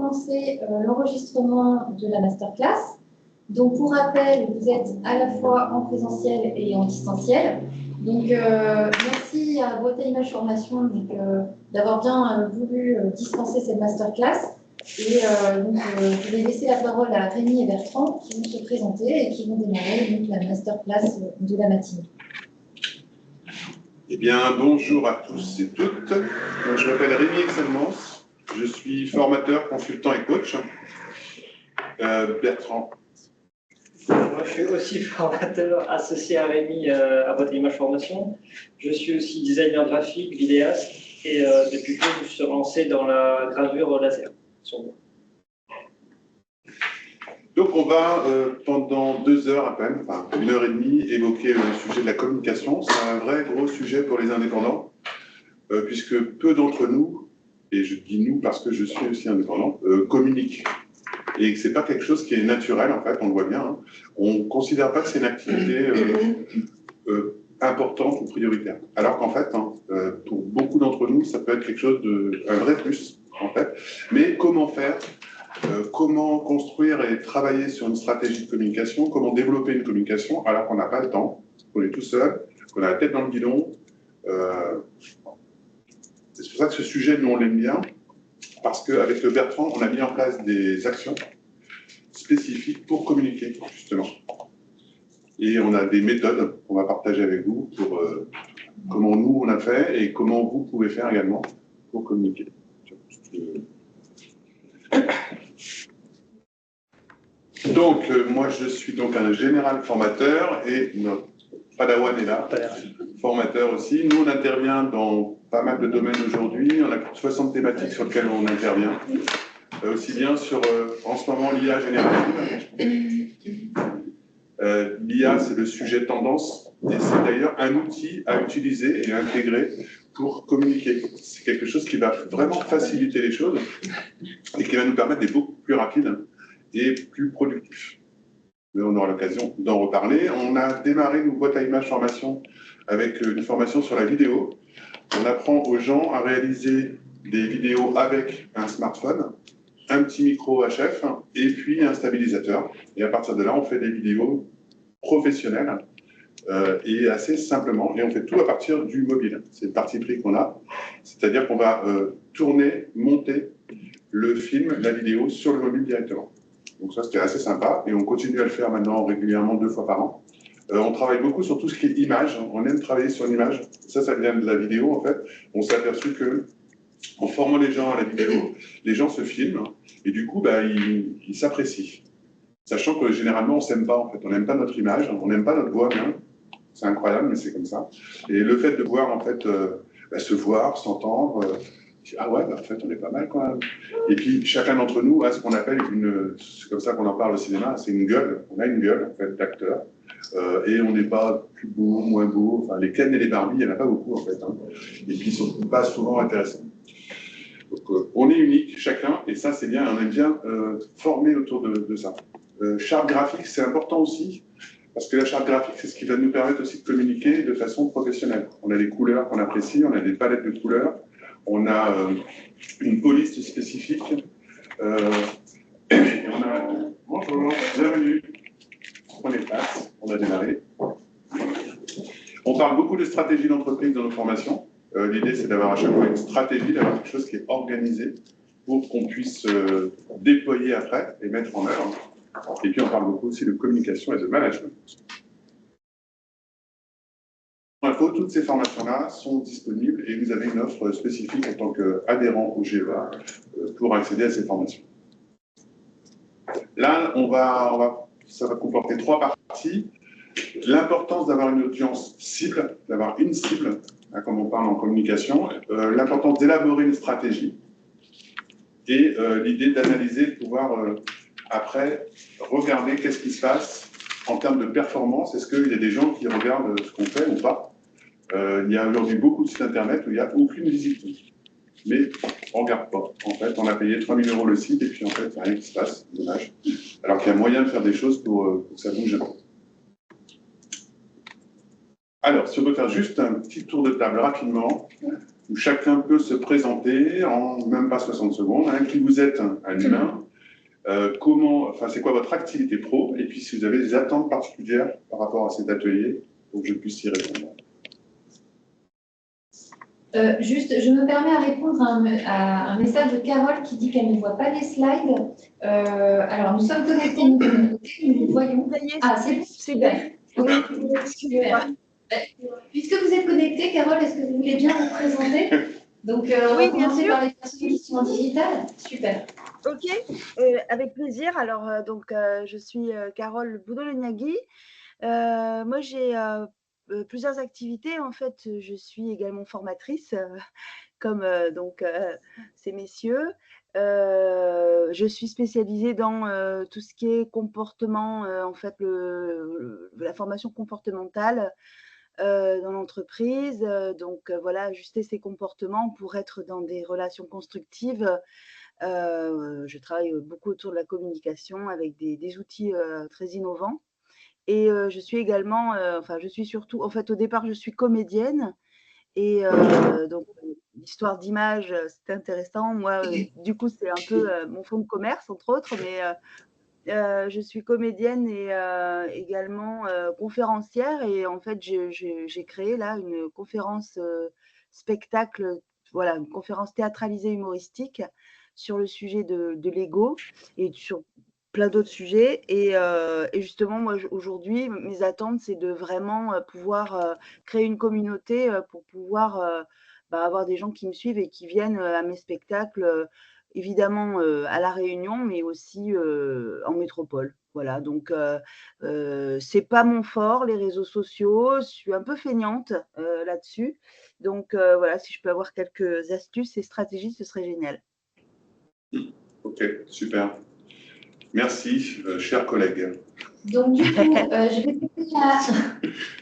commencer l'enregistrement de la masterclass. Donc, pour rappel, vous êtes à la fois en présentiel et en distanciel. Donc, merci à Boîte à Images Formation d'avoir bien voulu dispenser cette masterclass. Et je vais laisser la parole à Rémi et Bertrand qui vont se présenter et qui vont démarrer la masterclass de la matinée. Eh bien, bonjour à tous et toutes. Je m'appelle Rémi Excelmans, je suis formateur, consultant et coach. Bertrand. Moi, je suis aussi formateur associé à Rémi à Boîte à Images Formation. Je suis aussi designer graphique, vidéaste et depuis peu, je me suis lancé dans la gravure laser. Donc, on va pendant 2 heures à peine, enfin 1h30, évoquer le sujet de la communication. C'est un vrai gros sujet pour les indépendants, puisque peu d'entre nous, et je dis nous parce que je suis aussi indépendant, communiquent. Et que ce n'est pas quelque chose qui est naturel, en fait, on le voit bien. Hein. On ne considère pas que c'est une activité importante ou prioritaire. Alors qu'en fait, pour beaucoup d'entre nous, ça peut être quelque chose un vrai plus, en fait. Mais comment faire comment construire et travailler sur une stratégie de communication, comment développer une communication alors qu'on n'a pas le temps, qu'on est tout seul, qu'on a la tête dans le guidon. C'est pour ça que ce sujet, nous, on l'aime bien, parce qu'avec le Bertrand, on a mis en place des actions spécifiques pour communiquer, justement. Et on a des méthodes qu'on va partager avec vous pour comment nous, on a fait et comment vous pouvez faire également pour communiquer. Donc, moi, je suis donc un général formateur et notre Padawan est là, formateur aussi. Nous, on intervient dans pas mal de domaines aujourd'hui. On a plus de 60 thématiques sur lesquelles on intervient. Aussi bien sur, en ce moment, l'IA générative. L'IA, c'est le sujet tendance et c'est d'ailleurs un outil à utiliser et à intégrer pour communiquer. C'est quelque chose qui va vraiment faciliter les choses et qui va nous permettre d'être beaucoup plus rapides et plus productif. Mais on aura l'occasion d'en reparler. On a démarré nos boîtes à images formation avec une formation sur la vidéo. On apprend aux gens à réaliser des vidéos avec un smartphone, un petit micro HF et puis un stabilisateur. Et à partir de là, on fait des vidéos professionnelles et assez simplement. Et on fait tout à partir du mobile. C'est le parti pris qu'on a. C'est-à-dire qu'on va tourner, monter le film, la vidéo sur le mobile directement. Donc ça, c'était assez sympa, et on continue à le faire maintenant régulièrement 2 fois par an. On travaille beaucoup sur tout ce qui est image, on aime travailler sur l'image. Ça vient de la vidéo, en fait. On s'est aperçu que, en formant les gens à la vidéo, les gens se filment, et du coup, ils s'apprécient. Sachant que, généralement, on ne s'aime pas, en fait. On n'aime pas notre image, on n'aime pas notre voix, même. C'est incroyable, mais c'est comme ça. Et le fait de voir, en fait, se voir, s'entendre... Ah ouais, en fait, on est pas mal quand même. Et puis, chacun d'entre nous a ce qu'on appelle c'est comme ça qu'on en parle au cinéma, c'est une gueule. On a une gueule, en fait, d'acteur. Et on n'est pas plus beau, moins beau. Enfin, les Ken et les Barbie, il n'y en a pas beaucoup, en fait. Hein. Et puis, ils ne sont pas souvent intéressants. Donc, on est unique, chacun, et ça, c'est bien. On est bien formé autour de ça. Charte graphique, c'est important aussi, parce que la charte graphique, c'est ce qui va nous permettre aussi de communiquer de façon professionnelle. On a des couleurs qu'on apprécie, on a des palettes de couleurs. On a une police spécifique. On a... Bonjour, bienvenue. Prenez place, on a démarré. On parle beaucoup de stratégie d'entreprise dans nos formations. L'idée, c'est d'avoir à chaque fois une stratégie, d'avoir quelque chose qui est organisé pour qu'on puisse déployer après et mettre en œuvre. Et puis, on parle beaucoup aussi de communication et de management. Toutes ces formations-là sont disponibles et vous avez une offre spécifique en tant qu'adhérent au GEA pour accéder à ces formations. Là, ça va comporter 3 parties. L'importance d'avoir une audience cible, d'avoir une cible, hein, comme on parle en communication, l'importance d'élaborer une stratégie et l'idée d'analyser, de pouvoir après regarder qu'est-ce qui se passe en termes de performance. Est-ce qu'il y a des gens qui regardent ce qu'on fait ou pas? Il y a aujourd'hui beaucoup de sites internet où il n'y a aucune visibilité. Mais on ne regarde pas. En fait, on a payé 3 000 € le site et puis en fait, il n'y a rien qui se passe. Dommage. Alors qu'il y a moyen de faire des choses pour que ça bouge un peu. Alors, si on peut faire juste un petit tour de table rapidement. où chacun peut se présenter en même pas 60 secondes, hein, qui vous êtes, un humain, c'est quoi votre activité pro, et puis si vous avez des attentes particulières par rapport à cet atelier, pour que je puisse y répondre. Juste, je me permets à répondre à un message de Carole qui dit qu'elle ne voit pas les slides. Alors, nous sommes connectés, nous les voyons. Ah, c'est bon, super. Oui, super. Puisque vous êtes connectés, Carole, est-ce que vous voulez bien vous présenter? Donc, on va commencer par les personnes qui sont en digital. Super. Ok, avec plaisir. Alors, je suis Carole Boudoloniaghi. Moi, j'ai plusieurs activités. En fait, je suis également formatrice, comme ces messieurs. Je suis spécialisée dans tout ce qui est comportement, en fait, la formation comportementale dans l'entreprise. Voilà, ajuster ses comportements pour être dans des relations constructives. Je travaille beaucoup autour de la communication avec des outils très innovants. Et je suis également, je suis surtout, en fait, au départ, je suis comédienne. Et donc, l'histoire d'image, c'était intéressant. Moi, du coup, c'est un peu mon fonds de commerce, entre autres, mais je suis comédienne et également conférencière. Et en fait, j'ai créé là une conférence spectacle, voilà, une conférence théâtralisée humoristique sur le sujet de l'ego et sur plein d'autres sujets. Et justement, moi, aujourd'hui, mes attentes, c'est de vraiment pouvoir créer une communauté pour pouvoir avoir des gens qui me suivent et qui viennent à mes spectacles, évidemment à La Réunion, mais aussi en métropole. Voilà, donc c'est pas mon fort, les réseaux sociaux. Je suis un peu feignante là-dessus. Donc voilà, si je peux avoir quelques astuces et stratégies, ce serait génial. Ok, super. Merci, chers collègues. Donc, du coup,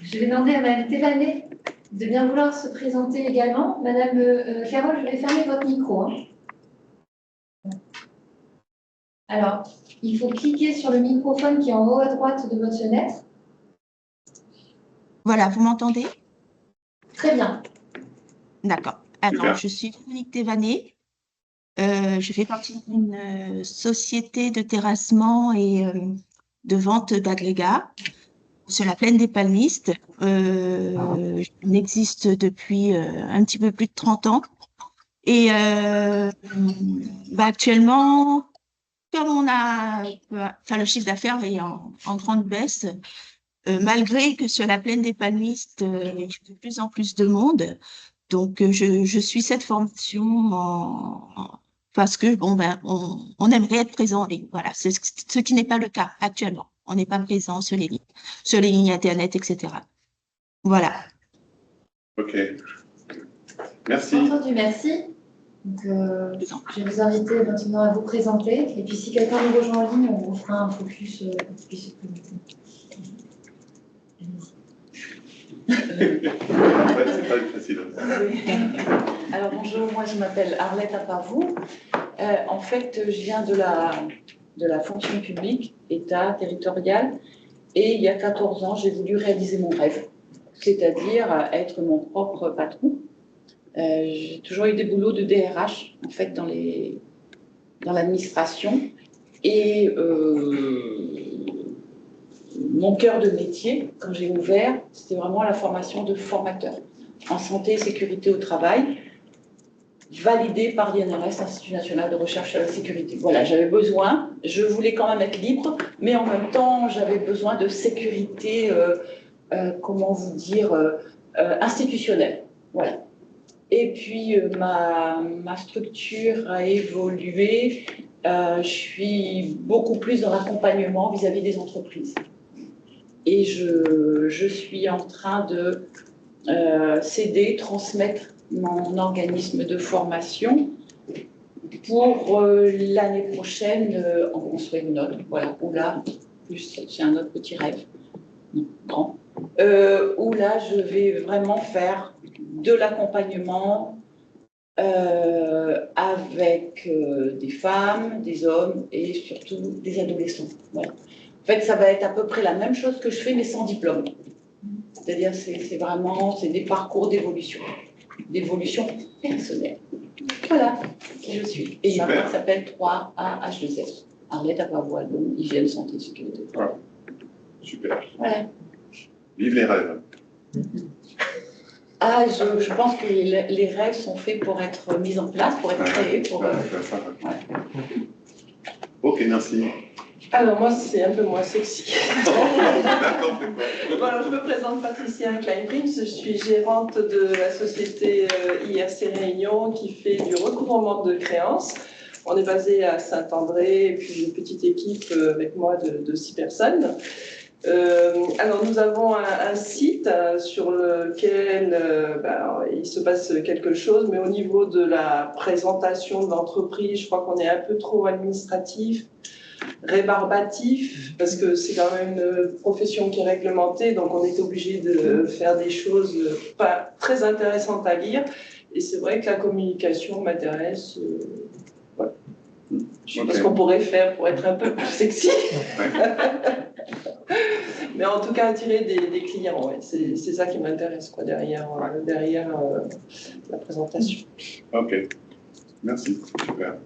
je vais demander à Mme Thévanet de bien vouloir se présenter également. Madame Carole, je vais fermer votre micro. Hein. Alors, il faut cliquer sur le microphone qui est en haut à droite de votre fenêtre. Voilà, vous m'entendez? Très bien. D'accord. Alors, je suis Véronique Thévanet. Je fais partie d'une société de terrassement et de vente d'agrégats sur la plaine des Palmistes. J'existe depuis un petit peu plus de 30 ans. Et actuellement, comme le chiffre d'affaires est en grande baisse, malgré que sur la plaine des Palmistes, il y a de plus en plus de monde. Donc, je suis cette formation parce que, on aimerait être présent en ligne. Voilà, ce qui n'est pas le cas actuellement. On n'est pas présent sur les lignes Internet, etc. Voilà. Ok. Merci. Entendu, merci. Donc, je vais vous inviter maintenant à vous présenter. Et puis, si quelqu'un nous rejoint en ligne, on vous fera un focus pour qu'il puisse se présenter. Ouais, c'est pas facile. Alors bonjour, moi je m'appelle Arlette Apavou. En fait, je viens de la fonction publique, État, territorial, et il y a 14 ans, j'ai voulu réaliser mon rêve, c'est-à-dire être mon propre patron. J'ai toujours eu des boulots de DRH, en fait, dans l'administration, et mon cœur de métier, quand j'ai ouvert, c'était vraiment la formation de formateur en santé et sécurité au travail, validée par l'INRS, Institut National de Recherche sur la Sécurité. Voilà, j'avais besoin, je voulais quand même être libre, mais en même temps, j'avais besoin de sécurité, comment vous dire, institutionnelle. Voilà. Et puis, ma structure a évolué. Je suis beaucoup plus dans l'accompagnement vis-à-vis des entreprises. Et je suis en train de céder, transmettre mon organisme de formation pour l'année prochaine en construire une autre. Voilà, où là, plus j'ai un autre petit rêve, grand, où là, je vais vraiment faire de l'accompagnement avec des femmes, des hommes et surtout des adolescents. Voilà. En fait, ça va être à peu près la même chose que je fais, mais sans diplôme. C'est-à-dire, c'est des parcours d'évolution. d'évolution personnelle. Voilà qui je suis. Et ma Super. boîte s'appelle 3AH2S. Arlette Avavoine, hygiène, santé, sécurité. Super. Voilà. Vive les rêves. Ah, je pense que les rêves sont faits pour être mis en place, pour être créés. Pour, Ok, merci. Alors moi, c'est un peu moins sexy. D'accord, c'est quoi? Voilà, je me présente Patricia Kleinprinz, je suis gérante de la société IRC Réunion qui fait du recouvrement de créances. On est basé à Saint-André et puis une petite équipe avec moi de 6 personnes. Alors nous avons un site sur lequel il se passe quelque chose, mais au niveau de la présentation de l'entreprise, je crois qu'on est un peu trop administratif, rébarbatif, parce que c'est quand même une profession qui est réglementée, donc on est obligé de faire des choses pas très intéressantes à lire. Et c'est vrai que la communication m'intéresse. Voilà. Je sais pas ce qu'on pourrait faire pour être un peu plus sexy. Mais en tout cas, attirer des clients, ouais. C'est ça qui m'intéresse derrière la présentation. Ok, merci, super.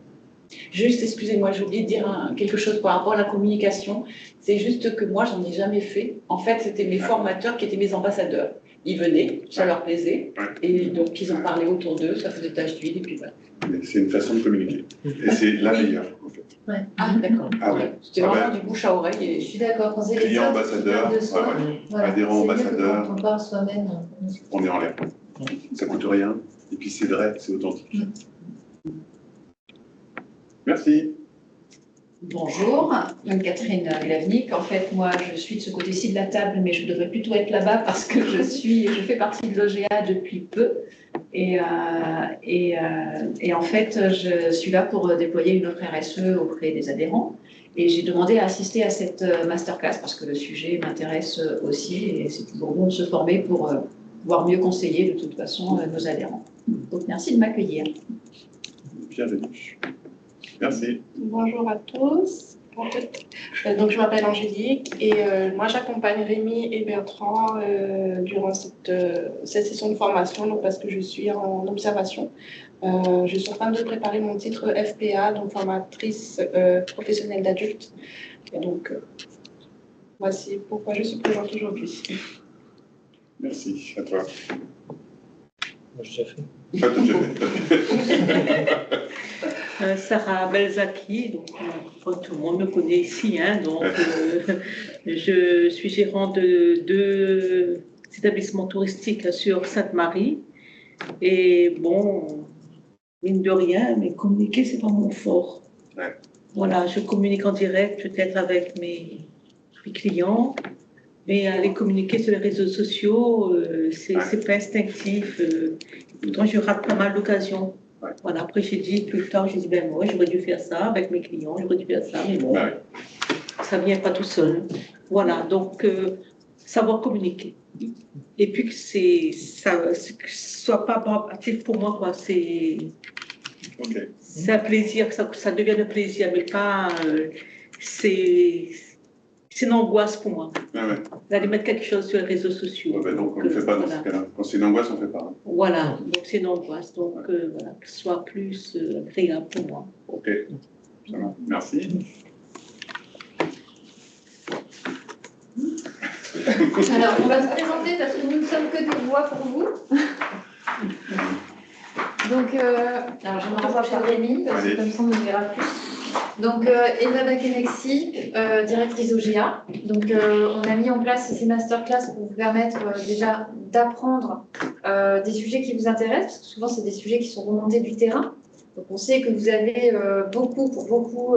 Juste, excusez-moi, j'ai oublié de dire quelque chose par rapport à la communication. C'est juste que moi, j'en ai jamais fait. En fait, c'était mes formateurs qui étaient mes ambassadeurs. Ils venaient, ça leur plaisait, et donc ils en parlaient autour d'eux, ça faisait tache d'huile, et puis voilà. C'est une façon de communiquer. Et c'est la meilleure, en fait. Ouais. Ah, d'accord. Ah ouais. C'était vraiment du bouche à oreille. Je suis d'accord. Quand c'est les Client, autres qui ambassadeur, parlent de soi, voilà, adhérent, c'est mieux que ambassadeur. quand on parle soi-même. On est en l'air. Ça coûte rien. Et puis c'est vrai, c'est authentique. Merci. Bonjour, Catherine Glavnik. En fait, moi, je suis de ce côté-ci de la table, mais je devrais plutôt être là-bas parce que je fais partie de l'OGA depuis peu. Et en fait, je suis là pour déployer une offre RSE auprès des adhérents. Et j'ai demandé à assister à cette masterclass parce que le sujet m'intéresse aussi et c'est toujours bon de se former pour pouvoir mieux conseiller de toute façon nos adhérents. Donc, merci de m'accueillir. Bienvenue. Merci. Bonjour à tous. Donc, je m'appelle Angélique et moi j'accompagne Rémi et Bertrand durant cette session de formation donc parce que je suis en observation. Je suis en train de préparer mon titre FPA, donc formatrice professionnelle d'adultes. Et donc, voici pourquoi je suis présente aujourd'hui. Merci. À toi. Moi, j'ai déjà fait. Pas tout fait. Sarah Belzaki, donc tout le monde me connaît ici, hein, donc je suis gérante de 2 établissements touristiques sur Sainte-Marie et bon, mine de rien, mais communiquer c'est pas mon fort. Ouais. Voilà, je communique en direct peut-être avec mes clients, mais aller communiquer sur les réseaux sociaux, c'est pas instinctif. Pourtant, je rate pas mal l'occasion. Ouais. Voilà, après, j'ai dit plus tard, ben moi, j'aurais dû faire ça avec mes clients, j'aurais dû faire ça, mais bon, ça vient pas tout seul. Voilà, donc, savoir communiquer. Et puis que ça soit pas actif pour moi, quoi. C'est un plaisir, que ça devienne un plaisir, mais pas. C'est une angoisse pour moi. D'aller mettre quelque chose sur les réseaux sociaux. Donc, on ne le fait pas dans ce cas-là. Quand c'est une angoisse, on ne fait pas. Voilà, donc c'est une angoisse. Donc, voilà, que ce soit plus agréable pour moi. Ok, ça va. Merci. Alors, on va se présenter parce que nous ne sommes que des voix pour vous. Donc, alors je me rapproche de Rémi, parce que comme ça on nous verra plus. Donc, Eva Bakenexi, directrice OGA. Donc, on a mis en place ces masterclass pour vous permettre déjà d'apprendre des sujets qui vous intéressent, parce que souvent, c'est des sujets qui sont remontés du terrain. Donc, on sait que vous avez pour beaucoup,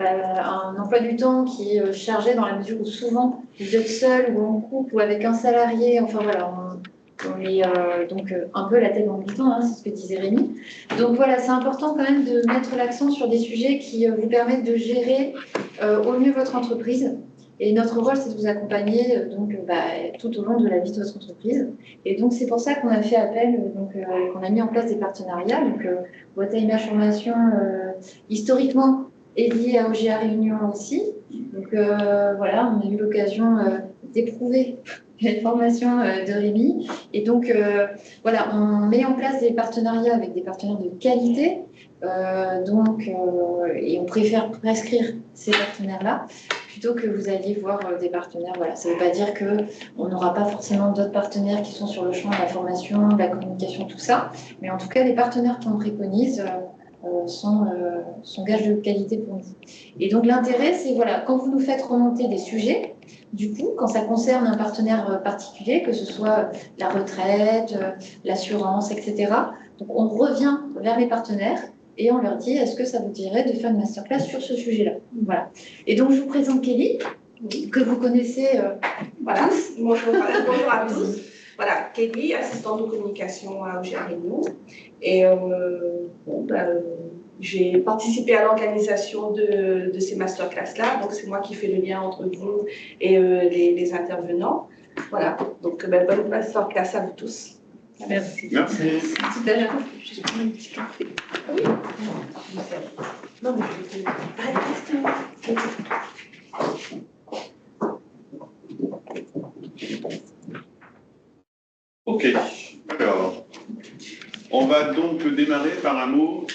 un emploi du temps qui est chargé dans la mesure où souvent, vous êtes seul ou en couple ou avec un salarié. Enfin, voilà, on est donc un peu la tête dans le guidon, hein, c'est ce que disait Rémi. Donc voilà, c'est important quand même de mettre l'accent sur des sujets qui vous permettent de gérer au mieux votre entreprise. Et notre rôle, c'est de vous accompagner tout au long de la vie de votre entreprise. Et donc c'est pour ça qu'on a fait appel, qu'on a mis en place des partenariats. Donc Boîte à Images Formation, historiquement, est liée à OGA Réunion aussi. Donc voilà, on a eu l'occasion d'éprouver les formations de Rémi. Et donc, voilà, on met en place des partenariats avec des partenaires de qualité. Et on préfère prescrire ces partenaires-là plutôt que vous alliez voir des partenaires. Voilà, ça ne veut pas dire qu'on n'aura pas forcément d'autres partenaires qui sont sur le champ de la formation, de la communication, tout ça. Mais en tout cas, les partenaires qu'on préconise sont gages de qualité pour nous. Et donc, l'intérêt, c'est voilà, quand vous nous faites remonter des sujets, du coup, quand ça concerne un partenaire particulier, que ce soit la retraite, l'assurance, etc., donc on revient vers les partenaires et on leur dit, est-ce que ça vous dirait de faire une masterclass sur ce sujet-là? Voilà. Et donc, je vous présente Kelly, que vous connaissez voilà. tous. Bonjour à tous. Voilà, Kelly, assistante de communication à Réunion. Et j'ai participé à l'organisation de ces masterclass-là. Donc, c'est moi qui fais le lien entre vous et les intervenants. Voilà, donc bonne masterclass à vous tous. Merci. Merci. Tout à l'heure. Je prends un petit café. Oui. Non, mais je vais pas de questions. Ok, alors, on va donc démarrer par un mot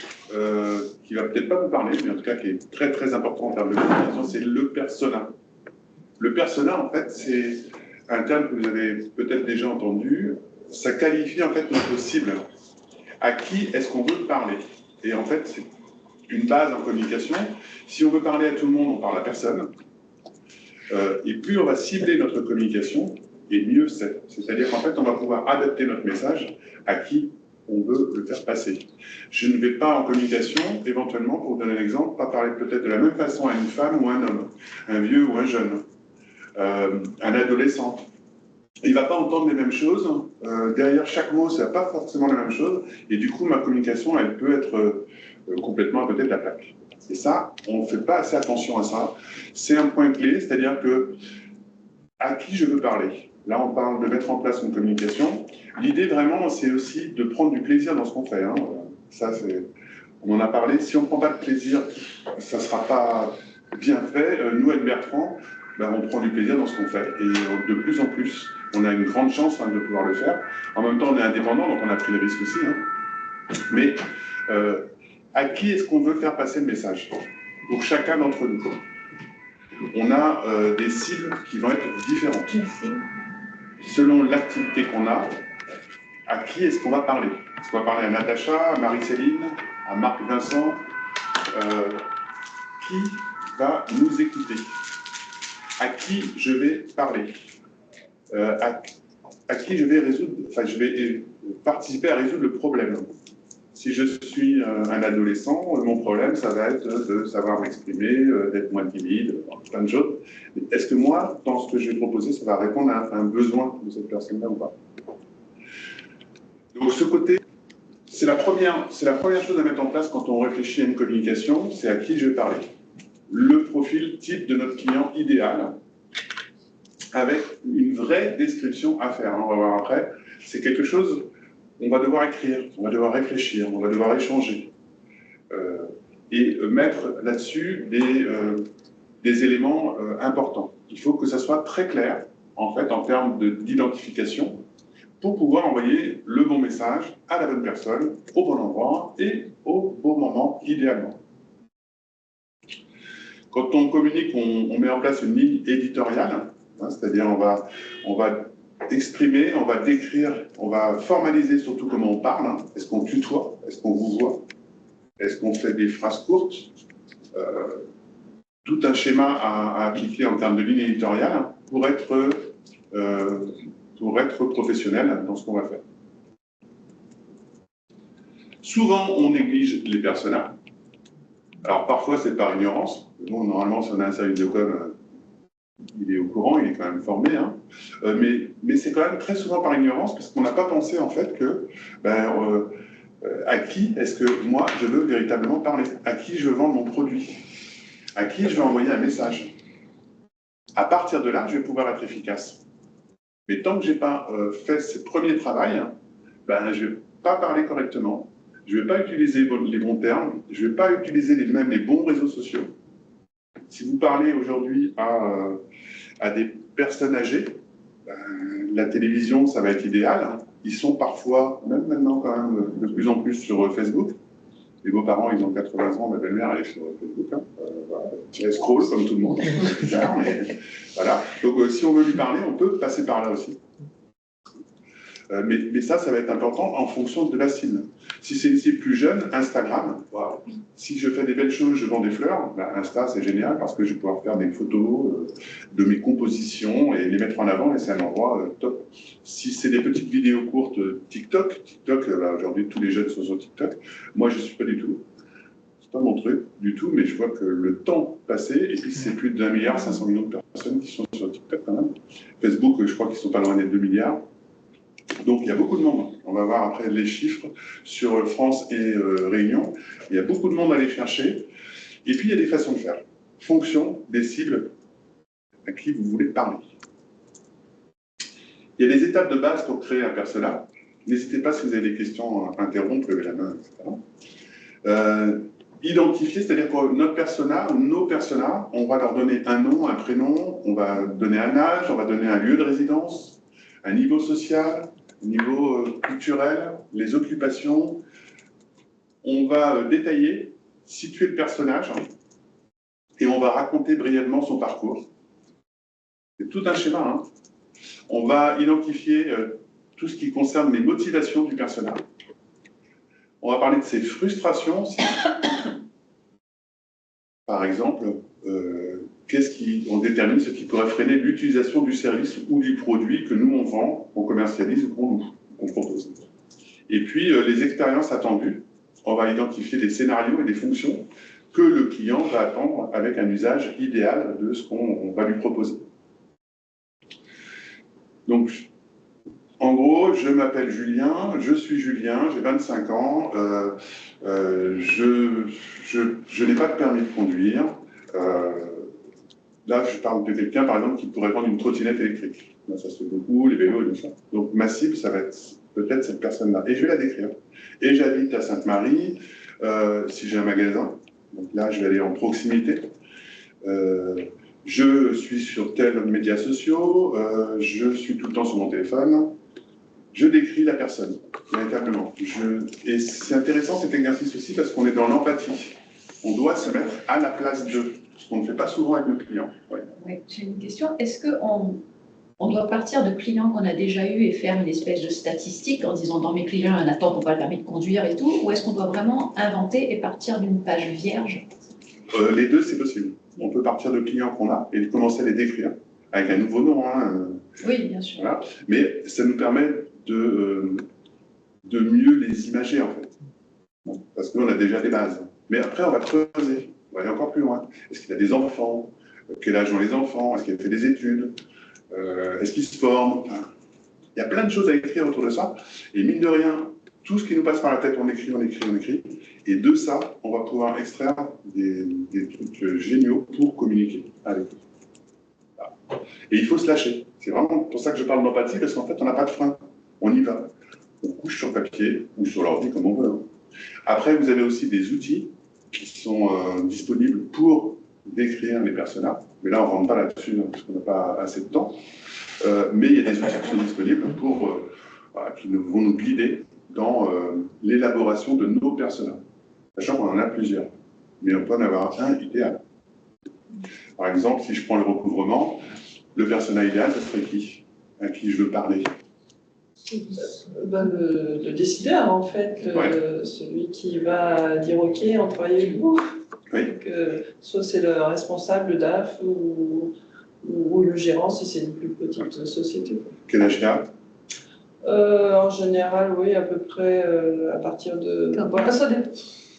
qui va peut-être pas vous parler, mais en tout cas qui est très très important en termes de communication, c'est le persona. Le persona, en fait, c'est un terme que vous avez peut-être déjà entendu. Ça qualifie en fait notre cible. À qui est-ce qu'on veut parler? Et en fait, c'est une base en communication. Si on veut parler à tout le monde, on parle à personne. Et plus on va cibler notre communication, et mieux c'est. C'est-à-dire qu'en fait, on va pouvoir adapter notre message à qui on veut le faire passer. Je ne vais pas en communication, éventuellement, pour vous donner un exemple, pas parler peut-être de la même façon à une femme ou à un homme, un vieux ou un jeune, un adolescent. Il ne va pas entendre les mêmes choses. Derrière chaque mot, ça ne va pas forcément la même chose. Et du coup, ma communication, elle peut être complètement à côté de la plaque. Et ça, on ne fait pas assez attention à ça. C'est un point clé, c'est-à-dire que à qui je veux parler. Là, on parle de mettre en place une communication. L'idée, vraiment, c'est aussi de prendre du plaisir dans ce qu'on fait. Hein. Ça, on en a parlé. Si on ne prend pas de plaisir, ça ne sera pas bien fait. Nous, avec Bertrand, on prend du plaisir dans ce qu'on fait. Et de plus en plus, on a une grande chance de pouvoir le faire. En même temps, on est indépendant, donc on a pris le risque aussi. Hein. Mais à qui est-ce qu'on veut faire passer le message? Pour chacun d'entre nous. On a des cibles qui vont être différentes. Selon l'activité qu'on a, à qui est-ce qu'on va parler? Est-ce qu'on va parler à Natacha, à Marie-Céline, à Marc-Vincent? Qui va nous écouter? À qui je vais parler? À qui je vais résoudre, enfin, je vais participer à résoudre le problème. Si je suis un adolescent, mon problème, ça va être de savoir m'exprimer, d'être moins timide, plein de choses. Est-ce que moi, dans ce que je vais proposer, ça va répondre à un besoin de cette personne-là ou pas? Donc ce côté, c'est la première chose à mettre en place quand on réfléchit à une communication, c'est à qui je vais parler. Le profil type de notre client idéal, avec une vraie description à faire. On va voir après. C'est quelque chose, on va devoir écrire, on va devoir réfléchir, on va devoir échanger. Et mettre là-dessus des éléments importants. Il faut que ça soit très clair, en fait, en termes d'identification, pour pouvoir envoyer le bon message à la bonne personne, au bon endroit et au bon moment, idéalement. Quand on communique, on met en place une ligne éditoriale, hein, c'est-à-dire on va exprimer, on va décrire, on va formaliser surtout comment on parle. Hein. Est-ce qu'on tutoie? Est-ce qu'on vous voit? Est-ce qu'on fait des phrases courtes? Tout un schéma à appliquer en termes de ligne éditoriale hein, pour être professionnel dans ce qu'on va faire. Souvent, on néglige les personas. Alors parfois, c'est par ignorance. Bon, normalement, si on a un service de com, il est au courant, il est quand même formé. Hein. Mais c'est quand même très souvent par ignorance parce qu'on n'a pas pensé en fait que à qui est-ce que moi je veux véritablement parler? À qui je veux vendre mon produit? À qui je veux envoyer un message? À partir de là, je vais pouvoir être efficace. Mais tant que je n'ai pas fait ce premier travail, je ne vais pas parler correctement, je ne vais pas utiliser les bons termes, je ne vais pas utiliser même les bons réseaux sociaux. Si vous parlez aujourd'hui à des personnes âgées, la télévision, ça va être idéal. Hein. Ils sont parfois, même maintenant quand même, de plus en plus sur Facebook. Les beaux-parents, ils ont 80 ans, ma belle-mère, elle est sur Facebook. Hein. Voilà. Elle scroll comme tout le monde. Voilà. Donc, si on veut lui parler, on peut passer par là aussi. Mais ça va être important en fonction de la cible. Si c'est une cible plus jeune, Instagram, wow. Si je fais des belles choses, je vends des fleurs, ben Insta, c'est génial parce que je vais pouvoir faire des photos de mes compositions et les mettre en avant, et c'est un endroit top. Si c'est des petites vidéos courtes, TikTok, aujourd'hui, tous les jeunes sont sur TikTok. Moi, je ne suis pas du tout. C'est pas mon truc du tout, mais je vois que le temps passé, et puis c'est plus d'1,5 milliard de personnes qui sont sur TikTok quand même. Facebook, je crois qu'ils sont pas loin des 2 milliards. Donc, il y a beaucoup de monde. On va voir après les chiffres sur France et Réunion. Il y a beaucoup de monde à aller chercher. Et puis, il y a des façons de faire. Fonction des cibles à qui vous voulez parler. Il y a des étapes de base pour créer un persona. N'hésitez pas, si vous avez des questions à interrompre, levez la main, etc. Identifier, c'est-à-dire que notre persona, nos personas, on va leur donner un nom, un prénom, on va donner un âge, on va donner un lieu de résidence, un niveau social, niveau culturel, les occupations. On va détailler, situer le personnage et on va raconter brièvement son parcours. C'est tout un schéma. Hein. On va identifier tout ce qui concerne les motivations du personnage. On va parler de ses frustrations aussi. Par exemple, on détermine ce qui pourrait freiner l'utilisation du service ou du produit que nous on vend, qu'on commercialise ou qu'on propose. Et puis les expériences attendues, on va identifier des scénarios et des fonctions que le client va attendre avec un usage idéal de ce qu'on va lui proposer. Donc, en gros, je m'appelle Julien, je suis Julien, j'ai 25 ans, je n'ai pas de permis de conduire. Là, je parle de quelqu'un, par exemple, qui pourrait vendre une trottinette électrique. Là, ça se fait beaucoup, les vélos et tout ça. Donc, ma cible, ça va être peut-être cette personne-là. Et je vais la décrire. Et j'habite à Sainte-Marie, si j'ai un magasin. Donc là, je vais aller en proximité. Je suis sur tel médias sociaux, je suis tout le temps sur mon téléphone. Je décris la personne, véritablement. Et c'est intéressant cet exercice aussi parce qu'on est dans l'empathie. On doit se mettre à la place d'eux, ce qu'on ne fait pas souvent avec nos clients. Ouais. Ouais, j'ai une question. Est-ce qu'on doit partir de clients qu'on a déjà eus et faire une espèce de statistique en disant dans mes clients, il y en a tant qui n'ont pas le permis de conduire et tout, ou est-ce qu'on doit vraiment inventer et partir d'une page vierge? Les deux, c'est possible. On peut partir de clients qu'on a et commencer à les décrire avec un nouveau nom. Hein, oui, bien sûr. Voilà. Mais ça nous permet de mieux les imager, en fait. Bon, parce qu'on a déjà des bases. Mais après, on va creuser. On va aller encore plus loin. Est-ce qu'il a des enfants? Quel âge ont les enfants? Est-ce qu'il a fait des études? Est-ce qu'il se forme? Enfin, il y a plein de choses à écrire autour de ça. Et mine de rien, tout ce qui nous passe par la tête, on écrit, on écrit, on écrit. Et de ça, on va pouvoir extraire des trucs géniaux pour communiquer avec eux. Voilà. Et il faut se lâcher. C'est vraiment pour ça que je parle d'empathie, parce qu'en fait, on n'a pas de frein. On y va. On couche sur papier ou sur l'ordi comme on veut. Après, vous avez aussi des outils qui sont disponibles pour décrire les personnages. Mais là, on ne rentre pas là-dessus parce qu'on n'a pas assez de temps. Mais il y a des outils qui sont disponibles pour, qui vont nous guider dans l'élaboration de nos personnages. Sachant qu'on en a plusieurs. Mais on peut en avoir un idéal. Par exemple, si je prends le recouvrement, le personnage idéal, ce serait qui? À qui je veux parler? Le décideur, en fait, celui qui va dire OK, on travaille avec vous. Oui. Donc, soit c'est le responsable DAF ou le gérant si c'est une plus petite société. Quel âge il a? En général, oui, à peu près à partir de. Bon, ça dépend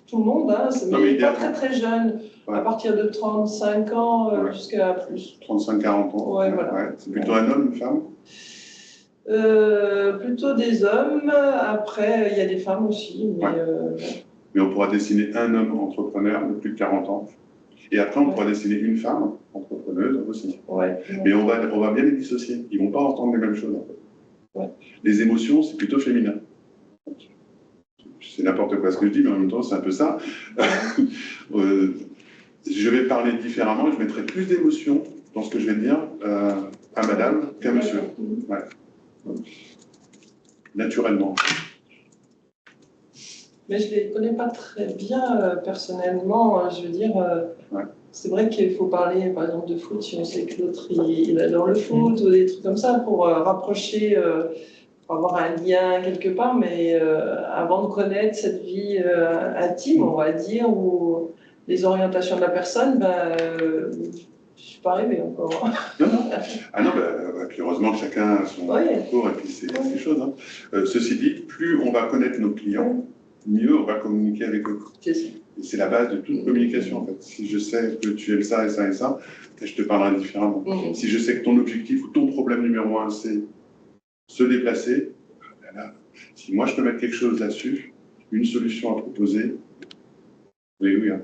tout le monde, hein, mais pas très très jeune. Ouais. À partir de 35 ans jusqu'à plus. 35-40 ans. Ouais, voilà. Ouais. C'est plutôt un homme, une femme? Plutôt des hommes. Après, il y a des femmes aussi. Mais on pourra dessiner un homme entrepreneur de plus de 40 ans. Et après, on pourra dessiner une femme entrepreneuse aussi. Ouais. Mais on va bien les dissocier. Ils ne vont pas entendre les mêmes choses, en fait. Ouais. Les émotions, c'est plutôt féminin. C'est n'importe quoi ce que je dis, mais en même temps, c'est un peu ça. Je vais parler différemment. Je mettrai plus d'émotions dans ce que je vais dire à madame qu'à monsieur. Ouais. Naturellement. Mais je ne les connais pas très bien personnellement. Je veux dire, c'est vrai qu'il faut parler par exemple de foot si on sait que l'autre il adore le foot ou des trucs comme ça pour rapprocher, pour avoir un lien quelque part. Mais avant de connaître cette vie intime, on va dire, ou les orientations de la personne, je ne suis pas arrivée encore. Non. Ah non, puis heureusement que chacun a son parcours et puis ses choses. Hein. Ceci dit, plus on va connaître nos clients, mieux on va communiquer avec eux. Et c'est la base de toute communication en fait. Si je sais que tu aimes ça et ça et ça, je te parlerai différemment. Si je sais que ton objectif ou ton problème numéro 1 c'est se déplacer, là, si moi je peux mettre quelque chose là-dessus, une solution à proposer, alléluia.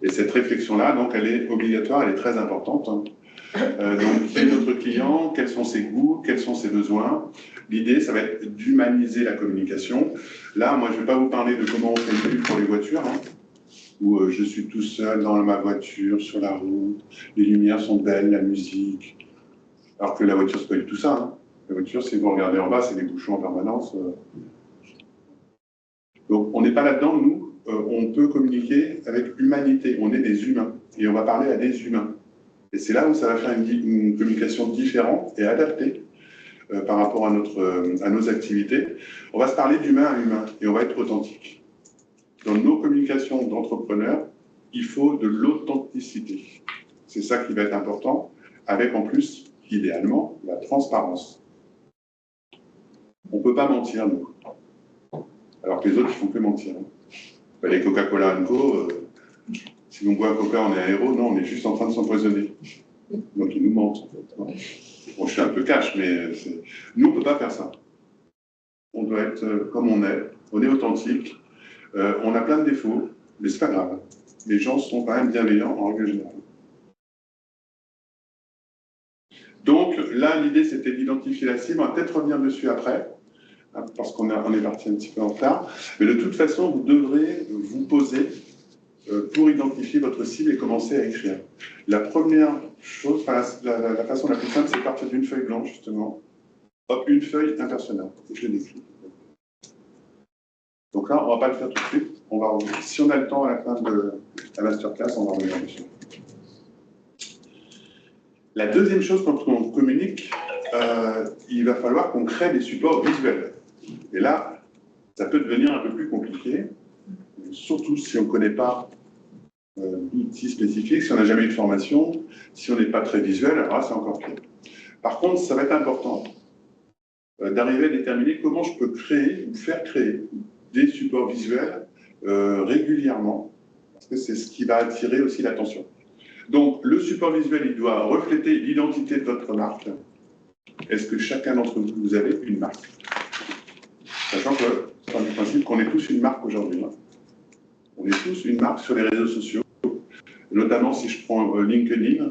Et cette réflexion-là, donc elle est obligatoire, elle est très importante. Hein. Donc, qui est notre client, quels sont ses goûts, quels sont ses besoins. L'idée, ça va être d'humaniser la communication. Là, moi, je ne vais pas vous parler de comment on fait une pub pour les voitures, hein, où je suis tout seul dans ma voiture, sur la route, les lumières sont belles, la musique. Alors que la voiture, c'est pas du tout ça. Hein. La voiture, si vous regardez en bas, c'est des bouchons en permanence. Donc, on n'est pas là-dedans, nous. On peut communiquer avec humanité. On est des humains. Et on va parler à des humains. Et c'est là où ça va faire une communication différente et adaptée par rapport à nos activités. On va se parler d'humain à humain et on va être authentique. Dans nos communications d'entrepreneurs, il faut de l'authenticité. C'est ça qui va être important, avec en plus, idéalement, la transparence. On ne peut pas mentir, nous. Alors que les autres, ils font que mentir. Les Coca-Cola & Co., si on boit un Coca, on est un héros. Non, on est juste en train de s'empoisonner. Donc, ils nous mentent, en fait. Bon, je suis un peu cash, mais nous, on ne peut pas faire ça. On doit être comme on est authentique, on a plein de défauts, mais c'est pas grave. Les gens sont quand même bienveillants en règle générale. Donc, là, l'idée, c'était d'identifier la cible. On va peut-être revenir dessus après, hein, parce qu'on est parti un petit peu en retard. Mais de toute façon, vous devrez vous poser pour identifier votre cible et commencer à écrire. La première chose, la façon la plus simple, c'est de partir d'une feuille blanche, justement. Hop, une feuille, un personnage. Je l'écris. Donc là, on ne va pas le faire tout de suite. On va revenir. Si on a le temps à la fin de la masterclass, on va revenir dessus. La deuxième chose, quand on communique, il va falloir qu'on crée des supports visuels. Et là, ça peut devenir un peu plus compliqué, surtout si on ne connaît pas d'outils spécifiques, si on n'a jamais eu de formation, si on n'est pas très visuel, alors là, c'est encore pire. Par contre, ça va être important d'arriver à déterminer comment je peux créer ou faire créer des supports visuels régulièrement, parce que c'est ce qui va attirer aussi l'attention. Donc, le support visuel, il doit refléter l'identité de votre marque. Est-ce que chacun d'entre vous, vous avez une marque? Sachant que, c'est du principe qu'on est tous une marque aujourd'hui. Hein. On est tous une marque sur les réseaux sociaux, notamment si je prends LinkedIn,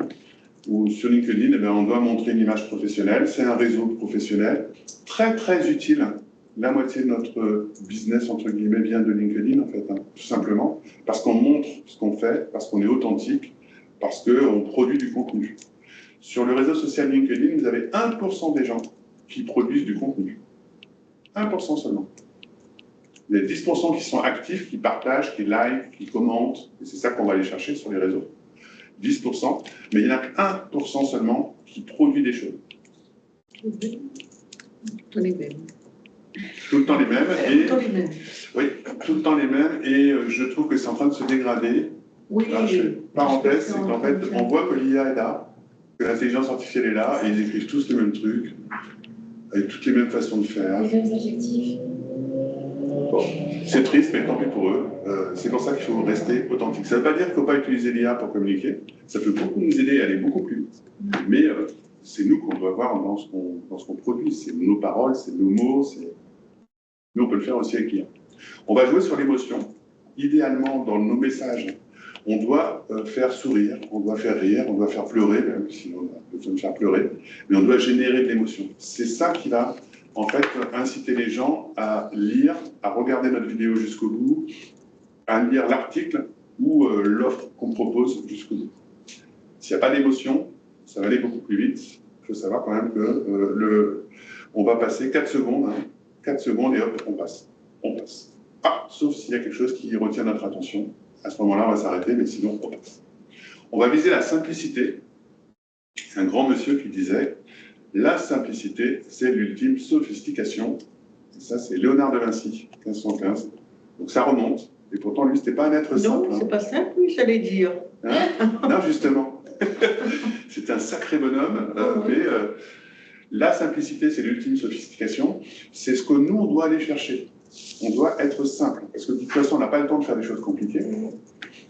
où sur LinkedIn, eh bien, on doit montrer une image professionnelle. C'est un réseau professionnel très, très utile. La moitié de notre business, entre guillemets, vient de LinkedIn, en fait, hein, tout simplement, parce qu'on montre ce qu'on fait, parce qu'on est authentique, parce qu'on produit du contenu. Sur le réseau social LinkedIn, vous avez 1% des gens qui produisent du contenu. 1% seulement. Il y a 10% qui sont actifs, qui partagent, qui like, qui commentent, et c'est ça qu'on va aller chercher sur les réseaux. 10%, mais il n'y en a 1% seulement qui produit des choses. Tous les mêmes. Tout le temps les mêmes. Et, tout le temps les mêmes. Oui, tout le temps les mêmes, et je trouve que c'est en train de se dégrader. Oui. Alors, parenthèse, c'est qu'en fait, on voit que l'IA est là, que l'intelligence artificielle est là, et ils écrivent tous les mêmes trucs, avec toutes les mêmes façons de faire. Les mêmes adjectifs. Bon, c'est triste, mais tant pis pour eux. C'est pour ça qu'il faut rester authentique. Ça ne veut pas dire qu'il ne faut pas utiliser l'IA pour communiquer. Ça peut beaucoup nous aider à aller beaucoup plus vite. Mais c'est nous qu'on doit voir dans ce qu'on produit. C'est nos paroles, c'est nos mots. Nous, on peut le faire aussi avec l'IA. On va jouer sur l'émotion. Idéalement, dans nos messages, on doit faire sourire, on doit faire rire, on doit faire pleurer, même si on a besoin de faire pleurer, mais on doit générer de l'émotion. C'est ça qui va, en fait, inciter les gens à lire, à regarder notre vidéo jusqu'au bout, à lire l'article ou l'offre qu'on propose jusqu'au bout. S'il n'y a pas d'émotion, ça va aller beaucoup plus vite. Il faut savoir quand même que on va passer 4 secondes, hein, 4 secondes et hop, on passe. On passe. Ah, sauf s'il y a quelque chose qui retient notre attention. À ce moment-là, on va s'arrêter, mais sinon, on passe. On va viser la simplicité. C'est un grand monsieur qui disait « La simplicité, c'est l'ultime sophistication ». Ça, c'est Léonard de Vinci, 1515. Donc ça remonte. Et pourtant, lui, c'était pas un être simple. Non, c'est pas simple, j'allais dire. Hein non, justement. C'est un sacré bonhomme. Mais la simplicité, c'est l'ultime sophistication. C'est ce que nous, on doit aller chercher. On doit être simple. Parce que de toute façon, on n'a pas le temps de faire des choses compliquées.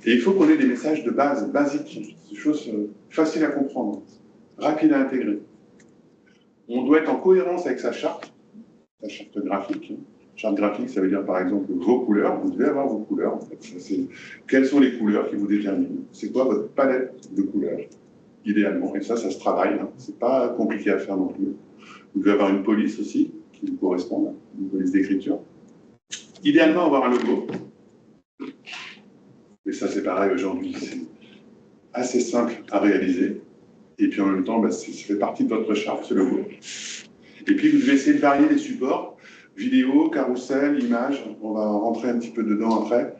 Et il faut qu'on ait des messages de base, basiques, des choses faciles à comprendre, rapides à intégrer. On doit être en cohérence avec sa charte graphique. Charte graphique, ça veut dire par exemple vos couleurs. Vous devez avoir vos couleurs. En fait. Quelles sont les couleurs qui vous déterminent? C'est quoi votre palette de couleurs, idéalement? Et ça se travaille. Hein. C'est pas compliqué à faire non plus. Vous devez avoir une police aussi qui vous correspond, une police d'écriture. Idéalement, avoir un logo. Mais ça, c'est pareil aujourd'hui. C'est assez simple à réaliser. Et puis en même temps, ça fait partie de votre charte, ce logo. Et puis, vous devez essayer de varier les supports. Vidéo, carrousel, images. On va rentrer un petit peu dedans après.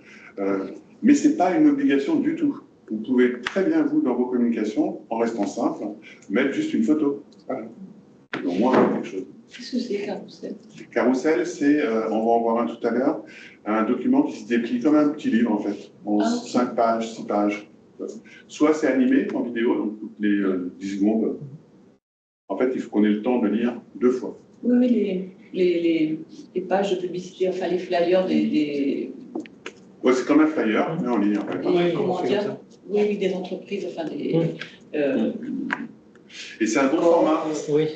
Mais ce n'est pas une obligation du tout. Vous pouvez très bien, vous, dans vos communications, en restant simple, mettre juste une photo. Voilà. Au moins, quelque chose. Qu'est-ce que c'est, carrousel? Carrousel, c'est, on va en voir un tout à l'heure, un document qui se déplie comme un petit livre, en fait, en 5 pages, 6 pages. Soit c'est animé en vidéo, donc toutes les 10 secondes. En fait, il faut qu'on ait le temps de lire 2 fois. Oui, les pages de publicité, enfin les flyers des... Ouais, c'est comme un flyer, mais en ligne, en fait. Oui, comment dire? Oui, des entreprises, enfin des... Et c'est un bon format. Oui.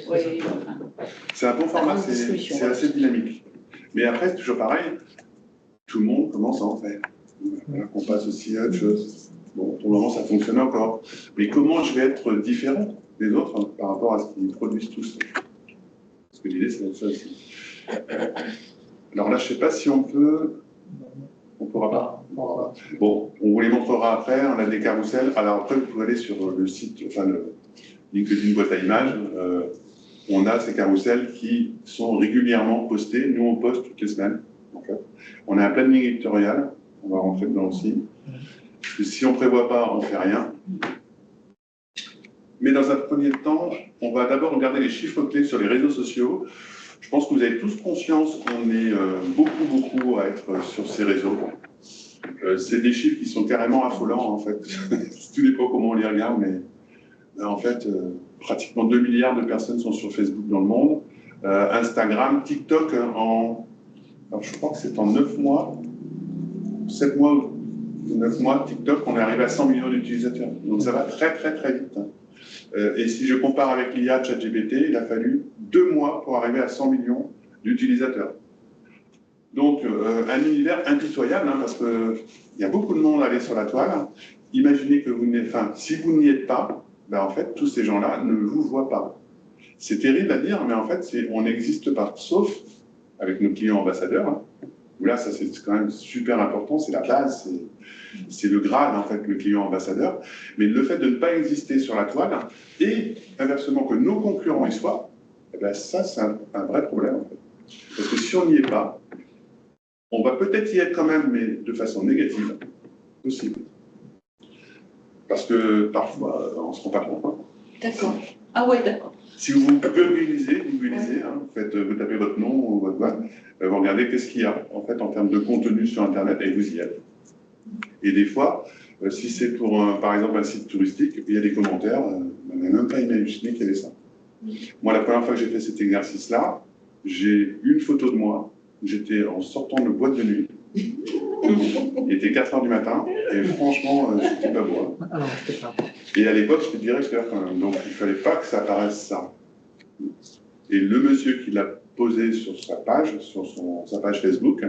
C'est un bon format, c'est assez dynamique. Mais après, c'est toujours pareil, tout le monde commence à en faire. Voilà, qu'on passe aussi à autre chose. Bon, pour le moment, ça fonctionne encore. Mais comment je vais être différent des autres par rapport à ce qu'ils produisent tous? Parce que l'idée, c'est ça aussi. Alors là, je ne sais pas si on peut... On ne pourra pas. Bon, on vous les montrera après. On a des carousels. Alors après, vous pouvez aller sur le site, enfin le LinkedIn boîte à images. On a ces carousels qui sont régulièrement postés. Nous, on poste toutes les semaines. En fait. On a un planning éditorial. On va rentrer dedans aussi. Parce que si on ne prévoit pas, on ne fait rien. Mais dans un premier temps, on va d'abord regarder les chiffres clés sur les réseaux sociaux. Je pense que vous avez tous conscience qu'on est beaucoup à être sur ces réseaux. C'est des chiffres qui sont carrément affolants, en fait. Tout dépend comment on les regarde, mais en fait, pratiquement 2 milliards de personnes sont sur Facebook dans le monde. Instagram, TikTok, alors je crois que c'est en 9 mois, 7 mois ou 9 mois, TikTok, on est arrivé à 100 millions d'utilisateurs. Donc ça va très vite. Hein. Et si je compare avec l'IA ChatGPT, il a fallu 2 mois pour arriver à 100 millions d'utilisateurs. Donc, un univers impitoyable, hein, parce qu'il y a beaucoup de monde à aller sur la toile. Imaginez que si vous n'y êtes pas, en fait, tous ces gens-là ne vous voient pas. C'est terrible à dire, mais en fait, on n'existe pas, sauf avec nos clients ambassadeurs. Hein, où là, ça c'est quand même super important, c'est la base, c'est le Graal, en fait, le client ambassadeur. Mais le fait de ne pas exister sur la toile, et inversement que nos concurrents y soient, ça, c'est un vrai problème, en fait. Parce que si on n'y est pas, on va peut-être y être quand même, mais de façon négative, possible. Parce que parfois, on ne se rend pas compte. D'accord. Ah ouais, d'accord. Si vous googlisez, hein, vous tapez votre nom ou votre boîte, vous regardez qu'est-ce qu'il y a en fait en termes de contenu sur Internet et vous y êtes. Et des fois, si c'est pour par exemple un site touristique, il y a des commentaires, on n'a même pas imaginé qu'il y avait ça. Moi, la première fois que j'ai fait cet exercice-là, j'ai une photo de moi. J'étais en sortant de boîte de nuit. Il était 4h du matin et franchement, c'était pas beau. Hein. Et à l'époque, j'étais directeur quand même, donc il fallait pas que ça apparaisse ça. Et le monsieur qui l'a posé sur sa page, sa page Facebook,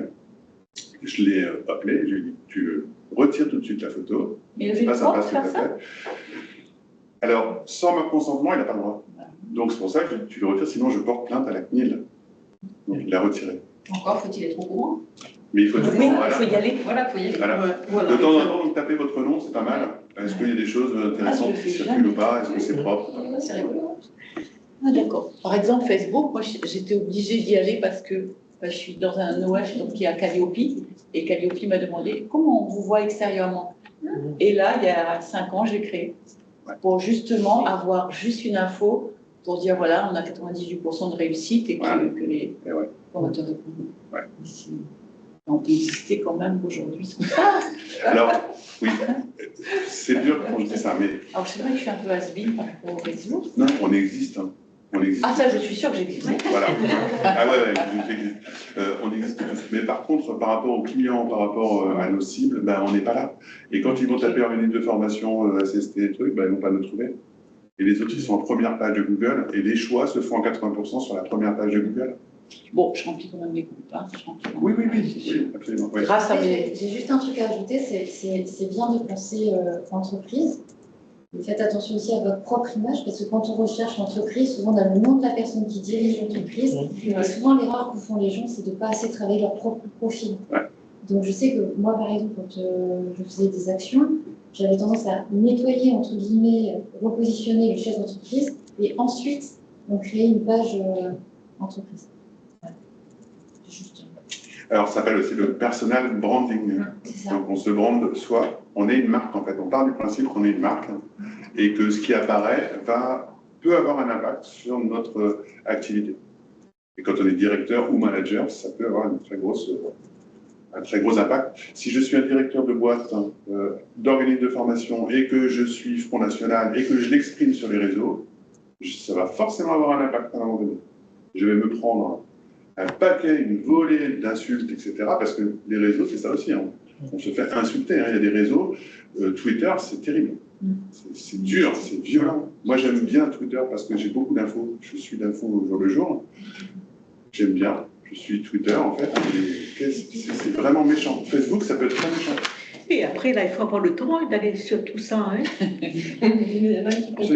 je l'ai appelé, je lui ai dit, tu retires tout de suite la photo. Mais il avait le droit de faire ça ? Alors, sans mon consentement, il n'a pas le droit. Donc c'est pour ça que tu le retires, sinon je porte plainte à la CNIL. Donc il l'a retiré. Encore faut-il être au courant? Mais il faut toujours, Oui, il voilà. faut y aller. Voilà, faut y aller. Voilà. Voilà. De temps en temps, donc, tapez votre nom, c'est pas mal. Est-ce qu'il y a des choses intéressantes qui circulent ou pas? Est-ce que c'est propre? C'est rigolo. Ah, d'accord. Par exemple, Facebook, moi j'étais obligée d'y aller parce que je suis dans un OH donc, qui est à Calliope et Calliope m'a demandé comment on vous voit extérieurement. Et là, il y a 5 ans, j'ai créé pour justement avoir juste une info pour dire voilà, on a 98% de réussite et que les formateurs répondent. Ouais. On peut exister quand même aujourd'hui. Alors, oui, c'est dur quand je dis ça, mais. Alors c'est vrai que je suis un peu has-been par rapport au Facebook. Non, on existe. Hein. On existe. Ah, ça, je suis sûre que j'existe. Voilà. Ah ouais, j'existe. On existe tous. Mais par contre, par rapport aux clients, par rapport à nos cibles, ben, on n'est pas là. Et quand ils vont taper en unité de formation, ACST et trucs, ben, ils ne vont pas nous trouver. Et les autres, ils sont en première page de Google, et les choix se font à 80% sur la première page de Google. Bon, je remplis quand même les groupes. Hein, oui, absolument. Oui. Grâce à mes... J'ai juste un truc à ajouter, c'est bien de penser entreprise. Mais faites attention aussi à votre propre image, parce que quand on recherche l'entreprise, souvent on a le nom de la personne qui dirige l'entreprise. Et souvent, l'erreur que font les gens, c'est de ne pas assez travailler leur propre profil. Ouais. Donc je sais que moi, par exemple, quand je faisais des actions, j'avais tendance à nettoyer, entre guillemets, repositionner le chef d'entreprise, et ensuite, on créait une page entreprise. Alors, ça s'appelle aussi le personal branding. Donc, on se brande soi. On est une marque, en fait. On part du principe qu'on est une marque et que ce qui apparaît peut avoir un impact sur notre activité. Et quand on est directeur ou manager, ça peut avoir un très gros impact. Si je suis un directeur de boîte, d'organisme de formation et que je suis Front National et que je l'exprime sur les réseaux, ça va forcément avoir un impact à un moment donné. Je vais me prendre un paquet, une volée d'insultes, etc. Parce que les réseaux, c'est ça aussi. Hein. On se fait insulter. Hein. Il y a des réseaux. Twitter, c'est terrible. C'est dur, c'est violent. Moi, j'aime bien Twitter parce que j'ai beaucoup d'infos. Je suis d'infos au jour le jour. J'aime bien. Je suis Twitter, en fait. C'est vraiment méchant. Facebook, ça peut être très méchant. Et après, là, il faut avoir le temps d'aller sur tout ça. Hein.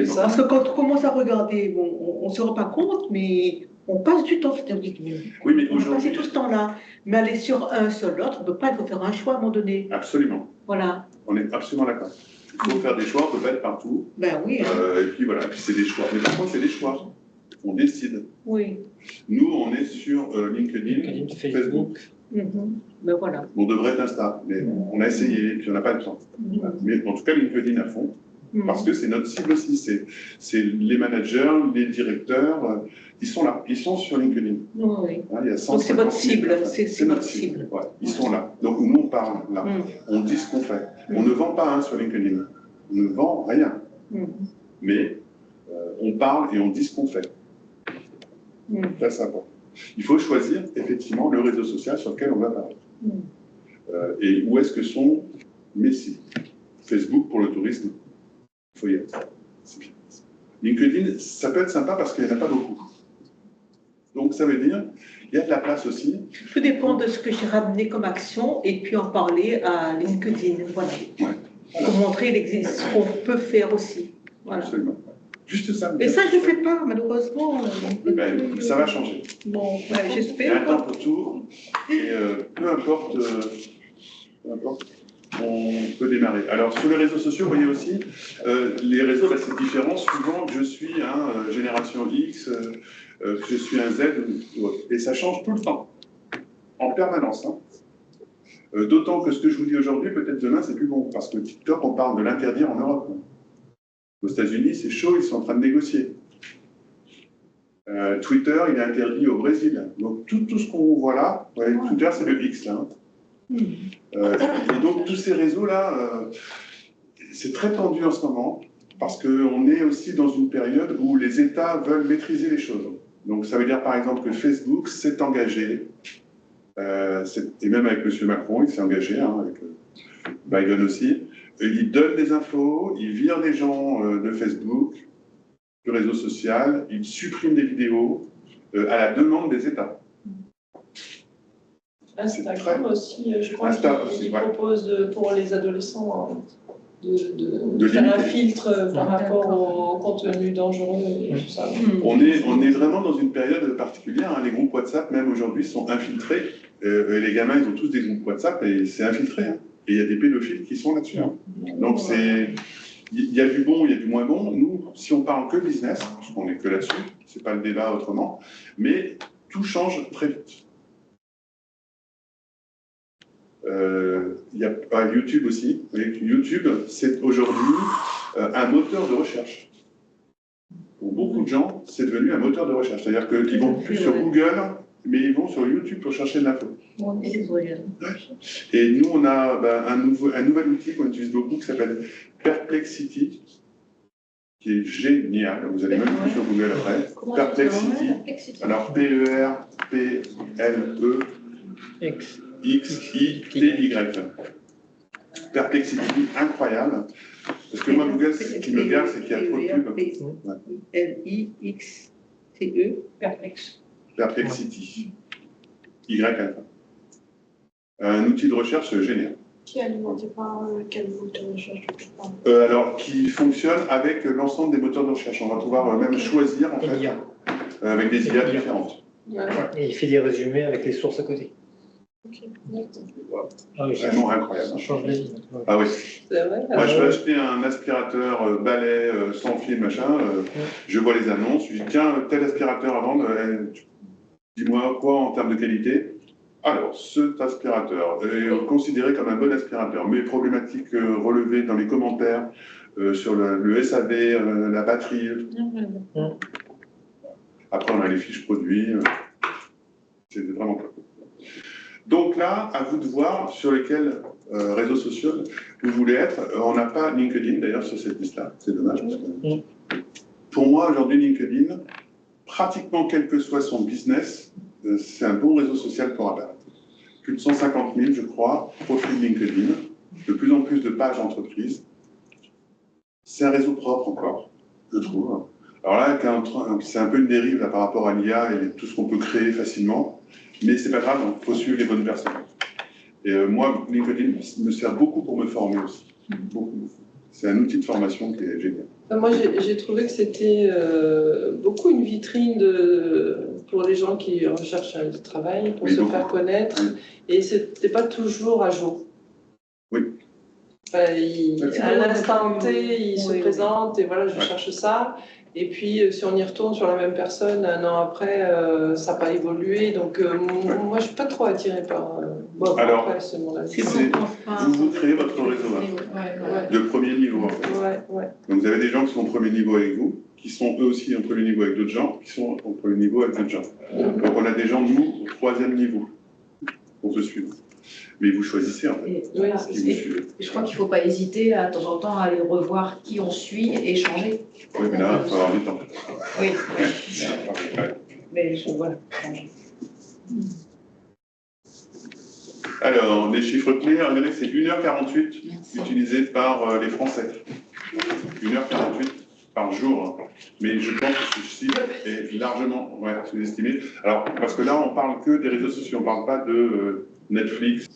Ça. Parce que quand on commence à regarder, bon, on ne se rend pas compte, mais on passe du temps. Oui, mais on va passer tout ce temps-là. Mais aller sur un seul autre, on ne peut pas, il faut faire un choix à un moment donné. Absolument. Voilà. On est absolument d'accord. Il faut faire des choix, on ne peut pas être partout. Ben oui. Et puis voilà, puis c'est des choix. Mais par contre, c'est des choix. On décide. Oui. Nous, on est sur LinkedIn, Facebook. Ben voilà. On devrait être Insta, mais on a essayé, puis on n'a pas le temps. Mais en tout cas, LinkedIn à fond, parce que c'est notre cible aussi. C'est les managers, les directeurs, ils sont là, ils sont sur LinkedIn. Oui. Hein, il y a donc c'est votre cible, c'est notre cible. Ouais, ils sont là. Donc nous, on parle là. On dit ce qu'on fait. On ne vend pas sur LinkedIn. On ne vend rien. Mais on parle et on dit ce qu'on fait. Très sympa. Il faut choisir effectivement le réseau social sur lequel on va parler. Et où est-ce que sont mes sites? Facebook pour le tourisme, il faut y aller. LinkedIn, ça peut être sympa parce qu'il n'y en a pas beaucoup. Donc ça veut dire qu'il y a de la place aussi. Tout dépend de ce que j'ai ramené comme action et puis en parler à LinkedIn. Voilà. Ouais. Pour montrer ce qu'on peut faire aussi. Voilà. Absolument. Juste ça. Et ça, je ne fais pas, malheureusement. Ben, ça va changer. Bon, j'espère. Il y a un temps pour tout. Et peu importe, on peut démarrer. Alors, sur les réseaux sociaux, vous voyez aussi, les réseaux, là, c'est différent suivant que je suis génération X, que je suis un Z, ou autre. Et ça change tout le temps, en permanence. Hein. D'autant que ce que je vous dis aujourd'hui, peut-être demain, c'est plus bon. Parce que TikTok, on parle de l'interdire en Europe. Aux États-Unis, c'est chaud, ils sont en train de négocier. Twitter, il est interdit au Brésil. Donc, tout ce qu'on voit là, ouais, Twitter, c'est le X, là. Et donc, tous ces réseaux-là, c'est très tendu en ce moment, parce qu'on est aussi dans une période où les États veulent maîtriser les choses. Donc, ça veut dire, par exemple, que Facebook s'est engagé, et même avec M. Macron, il s'est engagé, avec Biden aussi, il donne des infos, il vire des gens de Facebook, du réseau social, il supprime des vidéos à la demande des États. Instagram aussi, je crois qu'il propose pour les adolescents de faire un filtre par rapport au contenu dangereux et tout ça. On est vraiment dans une période particulière. Hein. Les groupes WhatsApp, même aujourd'hui, sont infiltrés Et les gamins, ils ont tous des groupes WhatsApp et c'est infiltré. Hein. Et il y a des pédophiles qui sont là-dessus. Hein. Donc, il y a du bon, il y a du moins bon. Nous, si on parle que business, parce qu'on n'est que là-dessus, c'est pas le débat autrement, mais tout change très vite. Il y a YouTube aussi. YouTube, c'est aujourd'hui un moteur de recherche. Pour beaucoup de gens, c'est devenu un moteur de recherche. C'est-à-dire qu'ils vont plus sur Google, mais ils vont sur YouTube pour chercher de l'info. Et nous, on a un nouvel outil qu'on utilise beaucoup qui s'appelle Perplexity, qui est génial. Vous allez même plus sur Google après. Perplexity. Alors, P-E-R-P-L-E-X-I-T-Y. Perplexity, incroyable. Parce que moi, Google, ce qui me gare, c'est qu'il y a trop de pubs. L-I-X-T-E, Perplex. Perplexity. Y-alpha. Un outil de recherche génial. Qui est alimenté par quel moteur de recherche? Alors, qui fonctionne avec l'ensemble des moteurs de recherche. On va pouvoir même choisir, en fait, avec des IA différentes. Ouais. Et il fait des résumés avec les sources à côté. Ah oui, vraiment incroyable. Ça change la vie. Ah oui. Vrai, moi, je vais acheter un aspirateur balai sans fil, machin. Je vois les annonces. Je dis, tiens, tel aspirateur à vendre, dis-moi quoi en termes de qualité. Alors, cet aspirateur est considéré comme un bon aspirateur, mais problématiques relevées dans les commentaires sur le SAV, la batterie. Après, on a les fiches produits. C'est vraiment top. Donc là, à vous de voir sur lesquels réseaux sociaux vous voulez être. On n'a pas LinkedIn d'ailleurs sur cette liste-là, c'est dommage. Parce que... Pour moi, aujourd'hui, LinkedIn, pratiquement quel que soit son business, c'est un bon réseau social pour apparaître. Plus de 150 000, je crois, profils LinkedIn, de plus en plus de pages entreprises. C'est un réseau propre encore, je trouve. Alors là, c'est un peu une dérive là, par rapport à l'IA et tout ce qu'on peut créer facilement. Mais c'est pas grave, il faut suivre les bonnes personnes. Et moi, LinkedIn me sert beaucoup pour me former aussi. Beaucoup. C'est un outil de formation qui est génial. Moi, j'ai trouvé que c'était beaucoup une vitrine pour les gens qui recherchent un travail, pour se faire connaître. Et c'était pas toujours à jour. Oui. À l'instant T, il se présente et voilà, je cherche ça. Et puis, si on y retourne sur la même personne, un an après, ça n'a pas évolué. Donc, moi, je ne suis pas trop attirée par alors, après, ce monde-là. Vous créez votre réseau de premier niveau. En fait. Donc, vous avez des gens qui sont au premier niveau avec vous, qui sont eux aussi au premier niveau avec d'autres gens, qui sont au premier niveau avec d'autres gens. Donc, on a des gens, nous, au troisième niveau, pour se suivre. Mais vous choisissez en fait. Je crois qu'il ne faut pas hésiter à, de temps en temps à aller revoir qui on suit et changer. Oui, mais là, il faut avoir du temps. Oui. Mais voilà, changer. Alors, les chiffres clés, regardez, c'est 1h48 utilisés par les Français. 1h48 par jour. Mais je pense que ce chiffre est largement sous-estimé. Alors, parce que là, on ne parle que des réseaux sociaux, on ne parle pas de Netflix,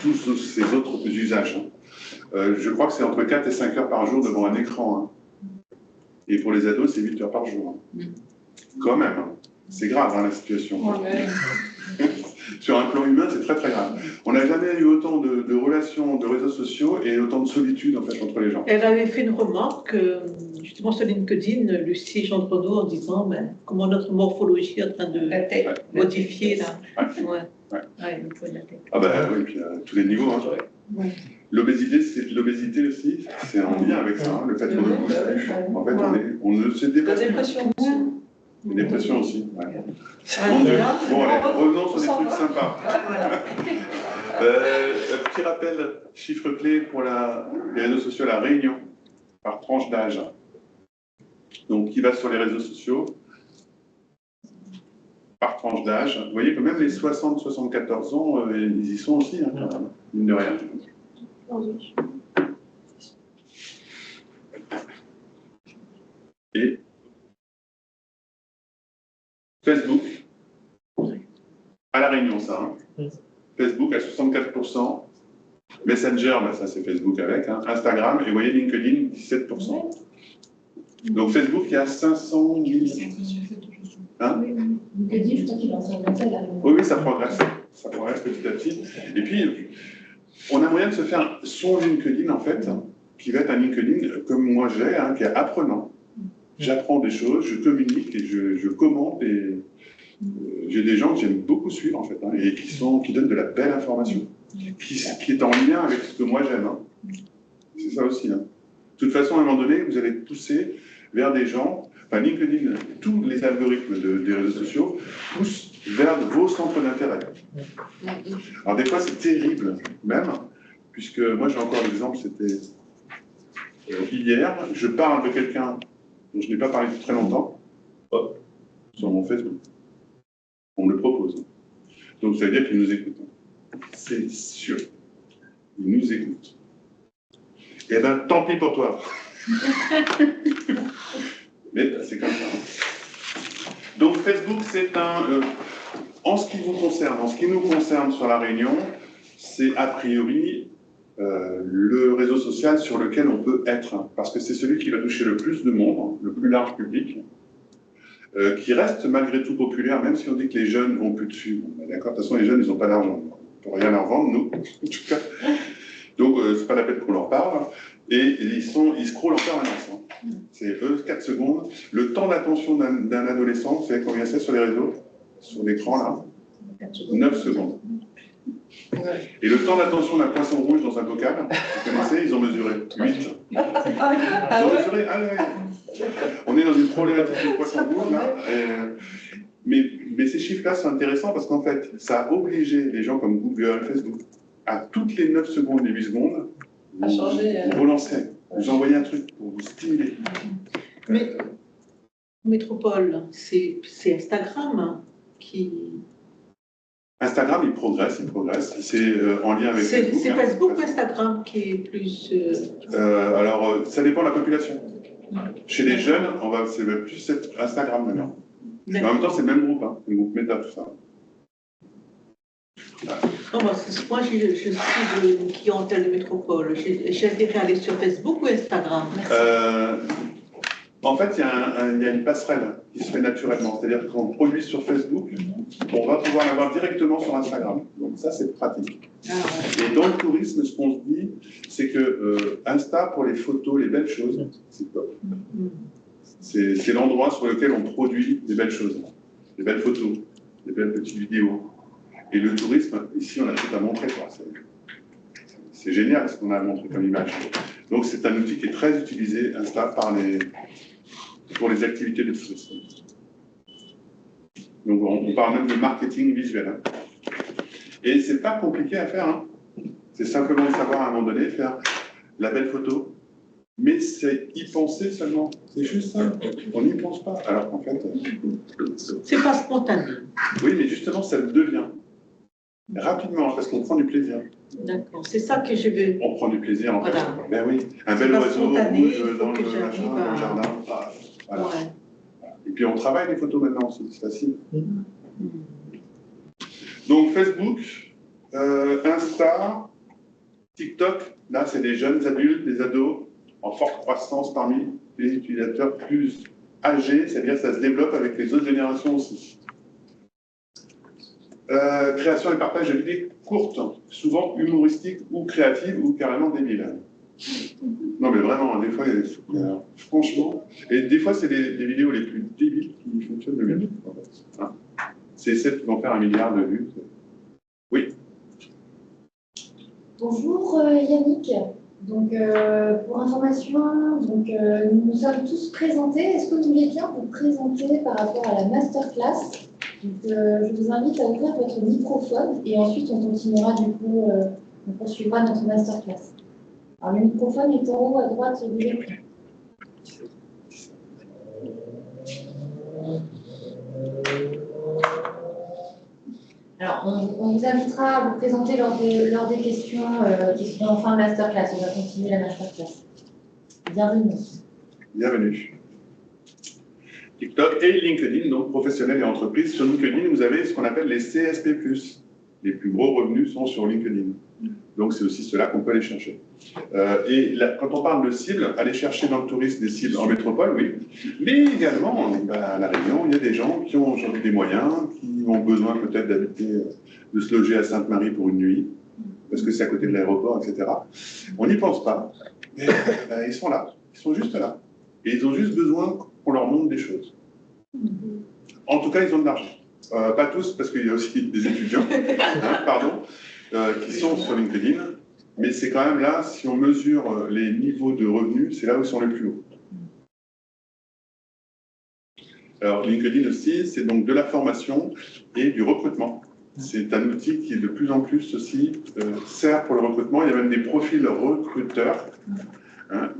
tous ces autres usages. Je crois que c'est entre 4 et 5 heures par jour devant un écran. Et pour les ados, c'est 8 heures par jour. Quand même, c'est grave la situation. Sur un plan humain, c'est très très grave. On n'a jamais eu autant de relations, de réseaux sociaux et autant de solitude en fait entre les gens. Elle avait fait une remarque justement sur LinkedIn, Lucie Gendreau, en disant comment notre morphologie est en train de modifier là. Ah ben oui, puis à tous les niveaux. L'obésité aussi, c'est en lien avec ça, le fait qu'on ne bouge plus. En fait, on ne se dépasse plus. La dépression aussi. La dépression aussi. Mon Dieu. Bon, allez, revenons sur des trucs sympas. Petit rappel, chiffre clé pour les réseaux sociaux, la Réunion, par tranche d'âge. Donc, qui va sur les réseaux sociaux, par tranche d'âge. Vous voyez que même les 60-74 ans, ils y sont aussi, quand même, mine de rien. Et Facebook, à La Réunion, ça. Facebook à 64%. Messenger, ça c'est Facebook avec. Instagram, et vous voyez LinkedIn, 17%. Donc Facebook, il y a 500 000. Hein? LinkedIn, je crois qu'il est en train de monter là. Oui, oui, ça progresse petit à petit. Et puis, on a moyen de se faire son LinkedIn, en fait, qui va être un LinkedIn comme moi j'ai, hein, qui est apprenant. J'apprends des choses, je communique et je commente. Et j'ai des gens que j'aime beaucoup suivre, en fait, hein, et qui donnent de la belle information, qui est en lien avec ce que moi j'aime. Hein. C'est ça aussi. Hein. De toute façon, à un moment donné, vous allez pousser vers des gens, enfin LinkedIn, tous les algorithmes des réseaux sociaux poussent vers vos centres d'intérêt. Alors des fois, c'est terrible, même, puisque moi j'ai encore l'exemple, c'était hier, je parle de quelqu'un dont je n'ai pas parlé depuis très longtemps, hop, sur mon Facebook. On me le propose. Donc ça veut dire qu'ils nous écoutent. C'est sûr. Ils nous écoutent. Eh bien, tant pis pour toi. Mais c'est comme ça. Hein. Donc Facebook, c'est en ce qui vous concerne, en ce qui nous concerne sur La Réunion, c'est a priori le réseau social sur lequel on peut être, parce que c'est celui qui va toucher le plus de monde, le plus large public, qui reste malgré tout populaire, même si on dit que les jeunes ont plus dessus. D'accord, de toute façon, les jeunes, ils n'ont pas d'argent. On ne peut rien leur vendre, nous, en tout cas. Donc, c'est pas la peine qu'on leur parle. Et ils scrollent en permanence. Hein. C'est 4 secondes. Le temps d'attention d'un adolescent, vous savez combien c'est sur les réseaux? Sur l'écran, là 9 secondes. Et le temps d'attention d'un poisson rouge dans un bocal, vous connaissez, ils ont mesuré 8. Ils ont mesuré, on est dans une problématique de poisson rouge, là. Mais ces chiffres-là sont intéressants parce qu'en fait, ça a obligé les gens comme Google, Facebook, à toutes les 9 secondes, les 8 secondes, à changer. Vous relancez, vous envoyez un truc pour vous stimuler. Mais Métropole, c'est Instagram qui... Instagram, il progresse. C'est en lien avec Facebook. C'est Facebook ou Instagram qui est plus... Alors, ça dépend de la population. Chez les jeunes, c'est plus Instagram maintenant. Mais en même temps, c'est le même groupe, hein, le groupe Meta, tout ça. Non, moi, je suis de clientèle de Métropole. J'ai intérêt à aller sur Facebook ou Instagram? En fait, il y a une passerelle qui se fait naturellement. C'est-à-dire qu'on produit sur Facebook, on va pouvoir l'avoir directement sur Instagram. Donc ça, c'est pratique. Et dans le tourisme, ce qu'on se dit, c'est que Insta, pour les photos, les belles choses, c'est top. C'est l'endroit sur lequel on produit des belles choses, des belles photos, des belles petites vidéos. Et le tourisme, ici, on a tout à montrer. C'est génial ce qu'on a montré comme image. Donc c'est un outil qui est très utilisé, Insta, pour les activités de tourisme. Donc on parle même de marketing visuel. Hein. Et c'est pas compliqué à faire. Hein. C'est simplement de savoir à un moment donné faire la belle photo, mais c'est y penser seulement. C'est juste ça. On n'y pense pas. Alors qu'en fait... C'est pas spontané. Oui, mais justement, ça le devient. Rapidement, parce qu'on prend du plaisir. D'accord, c'est ça que je veux. On prend du plaisir, en fait. Voilà. Ben oui, un bel oiseau rouge dans le jardin. Voilà. Ouais. Et puis on travaille les photos maintenant aussi, c'est facile. Donc Facebook, Insta, TikTok, là c'est des jeunes adultes, des ados en forte croissance parmi les utilisateurs plus âgés, c'est-à-dire que ça se développe avec les autres générations aussi. Création et partage de vidéos courtes, souvent humoristiques ou créatives ou carrément débiles. Non mais vraiment, des fois, franchement, et des fois c'est les vidéos les plus débiles qui fonctionnent le mieux. En fait. Hein, c'est celles qui vont faire 1 milliard de vues. Oui. Bonjour Yannick. Donc pour information, nous nous sommes tous présentés. Est-ce que vous voulez bien vous présenter par rapport à la masterclass? Donc, je vous invite à ouvrir votre microphone et ensuite on continuera du coup, on poursuivra notre masterclass. Alors le microphone est en haut à droite de l'écran. Alors on vous invitera à vous présenter lors des questions qui seront en fin de masterclass. On va continuer la masterclass. Bienvenue. Bienvenue. TikTok et LinkedIn, donc professionnels et entreprises. Sur LinkedIn, vous avez ce qu'on appelle les CSP+. Les plus gros revenus sont sur LinkedIn. Donc, c'est aussi cela qu'on peut aller chercher. Quand on parle de cibles, aller chercher dans le tourisme des cibles en métropole, oui. Mais également, à La Réunion, il y a des gens qui ont aujourd'hui des moyens, qui ont besoin peut-être d'habiter, de se loger à Sainte-Marie pour une nuit, parce que c'est à côté de l'aéroport, etc. On n'y pense pas, mais ils sont là, ils sont juste là. Et ils ont juste besoin qu'on leur montre des choses. En tout cas, ils ont de l'argent. Pas tous, parce qu'il y a aussi des étudiants, qui sont sur LinkedIn. Mais c'est quand même là, si on mesure les niveaux de revenus, c'est là où ils sont les plus hauts. Alors, LinkedIn aussi, c'est donc de la formation et du recrutement. C'est un outil qui, de plus en plus aussi, sert pour le recrutement. Il y a même des profils recruteurs,